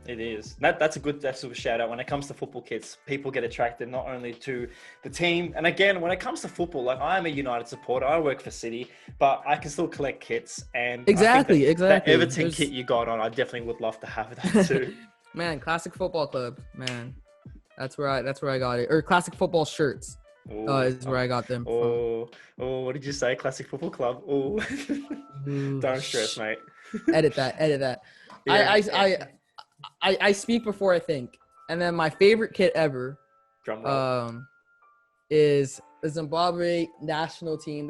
It is. That's a good shout out. When it comes to football kits, people get attracted not only to the team, and again, when it comes to football, like I'm a United supporter, I work for City, but I can still collect kits. And exactly. That Everton kit you got on, I definitely would love to have that too. Man, Classic Football Club, man, that's where I got it. Or Classic Football shirts. Is where I got them from. What did you say? Classic Football Club. Don't stress, mate. Edit that. Yeah, I speak before I think. And then my favorite kit ever is the Zimbabwe national team.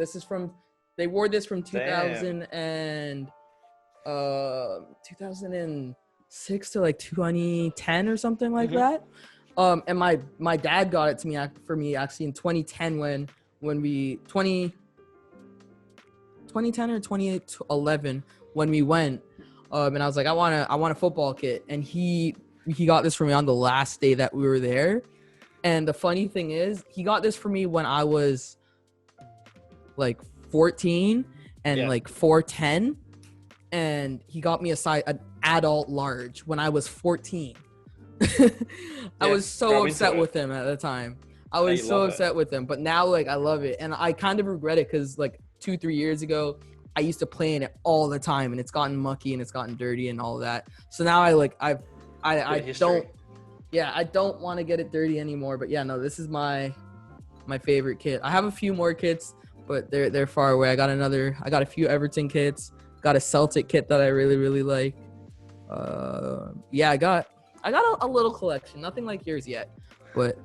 They wore this from 2006 to like 2010 or something like that. And my dad got it for me actually in 2010 when we 2010 or 2011 when we went. And I was like, I want a football kit, and he got this for me on the last day that we were there. And the funny thing is, he got this for me when I was like 14 and like 4'10", and he got me an adult large when I was 14. I was so upset with him at the time. I was so upset with him, but now like I love it, and I kind of regret it because like 2-3 years ago, I used to play in it all the time, and it's gotten mucky and it's gotten dirty and all that. So now I don't want to get it dirty anymore. But yeah, no, this is my favorite kit. I have a few more kits, but they're far away. I got a few Everton kits. Got a Celtic kit that I really, really like. Yeah, I got a little collection. Nothing like yours yet, but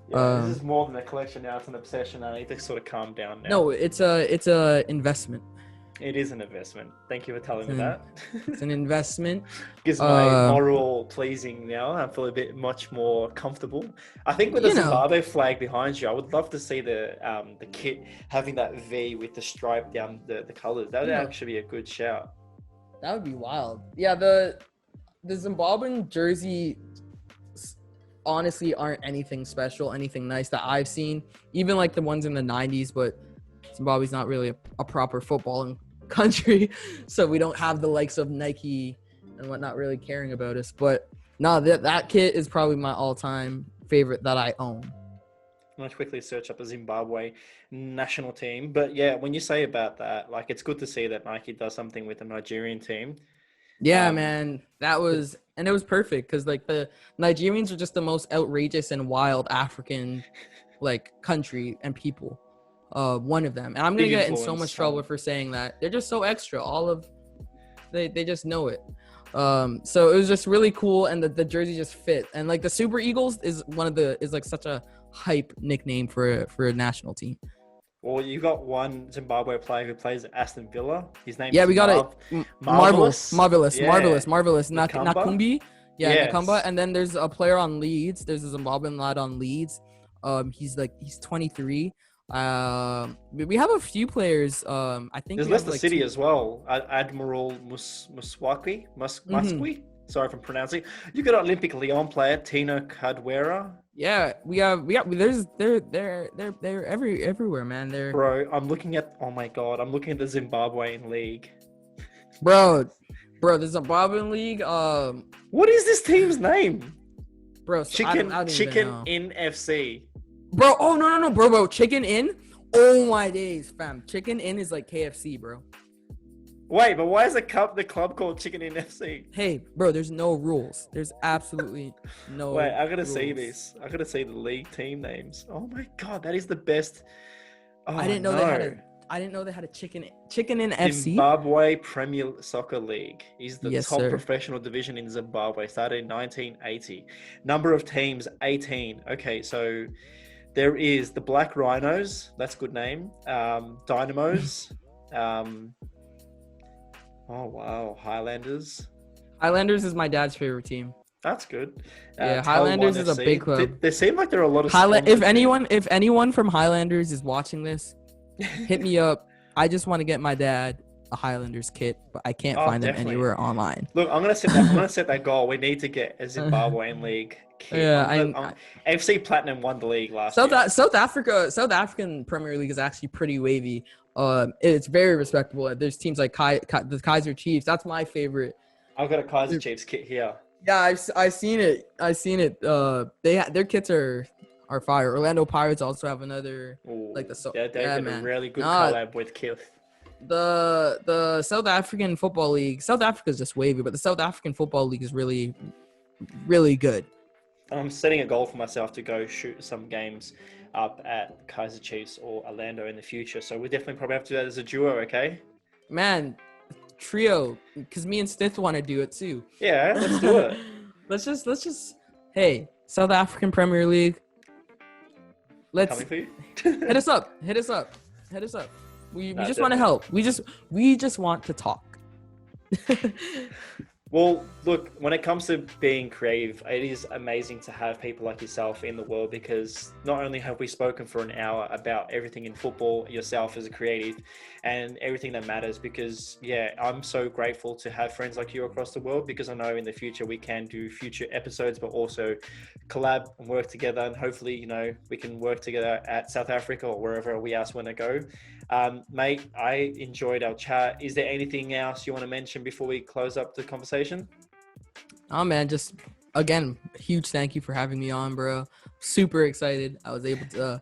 this is more than a collection now. It's an obsession. I need to sort of calm down now. No, it's a investment. It is an investment. Thank you for telling me It's that. It's an investment. Gives my moral pleasing now. I feel a bit much more comfortable. I think with the You know, Zimbabwe flag behind you, I would love to see the kit having that V with the stripe down the colors. That would you know, actually be a good shout. that would be wild. Yeah, the Zimbabwean jersey honestly aren't anything special, anything nice that I've seen. Even like the ones in the 90s, but Zimbabwe's not really a proper footballing country, so we don't have the likes of Nike and whatnot really caring about us. But no, that kit is probably my all-time favorite that I own. I'm gonna quickly search up the Zimbabwe national team. But yeah, when you say about that, like it's good to see that Nike does something with the Nigerian team. Yeah, Um, man, it was perfect because like the Nigerians are just the most outrageous and wild African like country and people. One of them, and I'm gonna Big get in so influence much trouble on. for saying that. They're just so extra. They just know it. So it was just really cool, and the jersey just fit. And like the Super Eagles is like such a hype nickname for a national team. Well, you got one Zimbabwe player who plays at Aston Villa. His name Yeah, is we got it. Marvelous. Marvelous. Yeah. Nakamba? Nakumbi. Yeah, Yes. Nakamba. And then there's a player on Leeds. There's a Zimbabwean lad on Leeds. He's 23. We have a few players. I think There's we have Leicester like City two. as well. Admiral Muswaki. Musqui. Sorry if I'm pronouncing. You got Olympic Lyon player Tino Cadwera. Yeah, we have. They're everywhere, man. Bro, I'm looking at. Oh my god, I'm looking at the Zimbabwean league. Bro, the Zimbabwean league. What is this team's name? Bro, so I don't even Chicken know. in FC. Bro, oh no, bro, Chicken Inn. Oh my days, fam. Chicken Inn is like KFC, bro. Wait, but why is the club called Chicken in FC? Hey, bro, there's no rules. There's absolutely no. Wait, I gotta rules. see this. I gotta see the league team names. Oh my god, that is the best. Oh, I didn't know they had a Chicken Inn FC. Zimbabwe Premier Soccer League is the Yes, top sir. professional division in Zimbabwe. Started in 1980. Number of teams 18. Okay, so there is the Black Rhinos. That's a good name. Dynamos. Oh wow, Highlanders. Highlanders is my dad's favorite team. That's good. Yeah, Tel Highlanders One is a FC. big club. There seem like there are a lot of. If sponsors anyone from Highlanders is watching this, hit me up. I just want to get my dad a Highlanders kit, but I can't Oh, find them definitely. anywhere online. Look, I'm gonna set that goal. We need to get a Zimbabwean league. Kit. Yeah, FC Platinum won the league last year. South African Premier League is actually pretty wavy. It's very respectable. There's teams like the Kaiser Chiefs. That's my favorite. I've got a Kaiser Chiefs kit here. Yeah, I've seen it. Their kits are fire. Orlando Pirates also have another. Ooh, Like the they got a man. really good Nah, collab with Kith. The South African Football League. South Africa's just wavy, but the South African Football League is really, really good. I'm setting a goal for myself to go shoot some games up at Kaiser Chiefs or Orlando in the future. So we definitely probably have to do that as a duo, okay? Man, trio, because me and Stith want to do it too. Yeah, let's do it. let's just. Hey, South African Premier League. Let's Coming for you. hit us up. We No, just want to definitely. help. We just want to talk. Well, look, when it comes to being creative, it is amazing to have people like yourself in the world, because not only have we spoken for an hour about everything in football, yourself as a creative and everything that matters, because yeah, I'm so grateful to have friends like you across the world, because I know in the future we can do future episodes, but also collab and work together, and hopefully, you know, we can work together at South Africa or wherever we else want to go. Mate, I enjoyed our chat. Is there anything else you want to mention before we close up the conversation? Oh man, just again, huge thank you for having me on, bro. Super excited. I was able to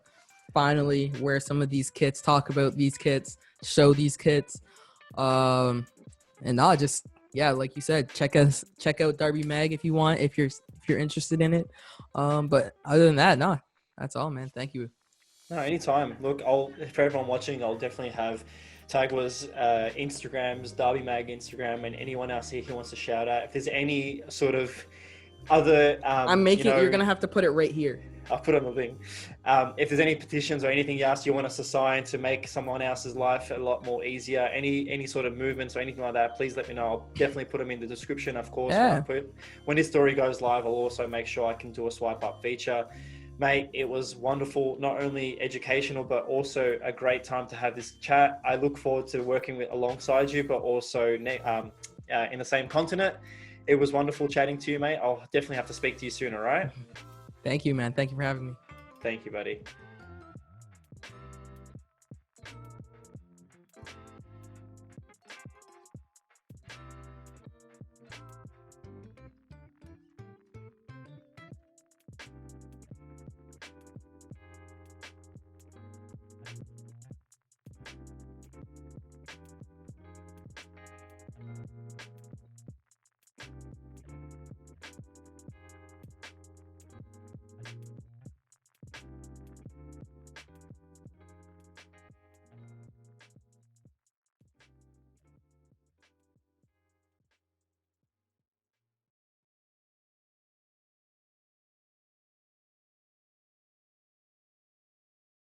finally wear some of these kits, talk about these kits, show these kits. And just yeah, like you said, check out Derby Mag if you want, if you're interested in it. But other than that, no, that's all, man. Thank you. No, anytime. Look, for everyone watching, I'll definitely have Tagwa's Instagrams, Derby Mag Instagram, and anyone else here who wants to shout out. If there's any sort of other, You're gonna have to put it right here. I'll put on the thing. If there's any petitions or anything else you want us to sign to make someone else's life a lot more easier, any sort of movements or anything like that, please let me know. I'll definitely put them in the description, of course. Yeah. When this story goes live, I'll also make sure I can do a swipe up feature. Mate, it was wonderful, not only educational, but also a great time to have this chat. I look forward to working alongside you, but also in the same continent. It was wonderful chatting to you, mate. I'll definitely have to speak to you soon, all right? Thank you, man. Thank you for having me. Thank you, buddy.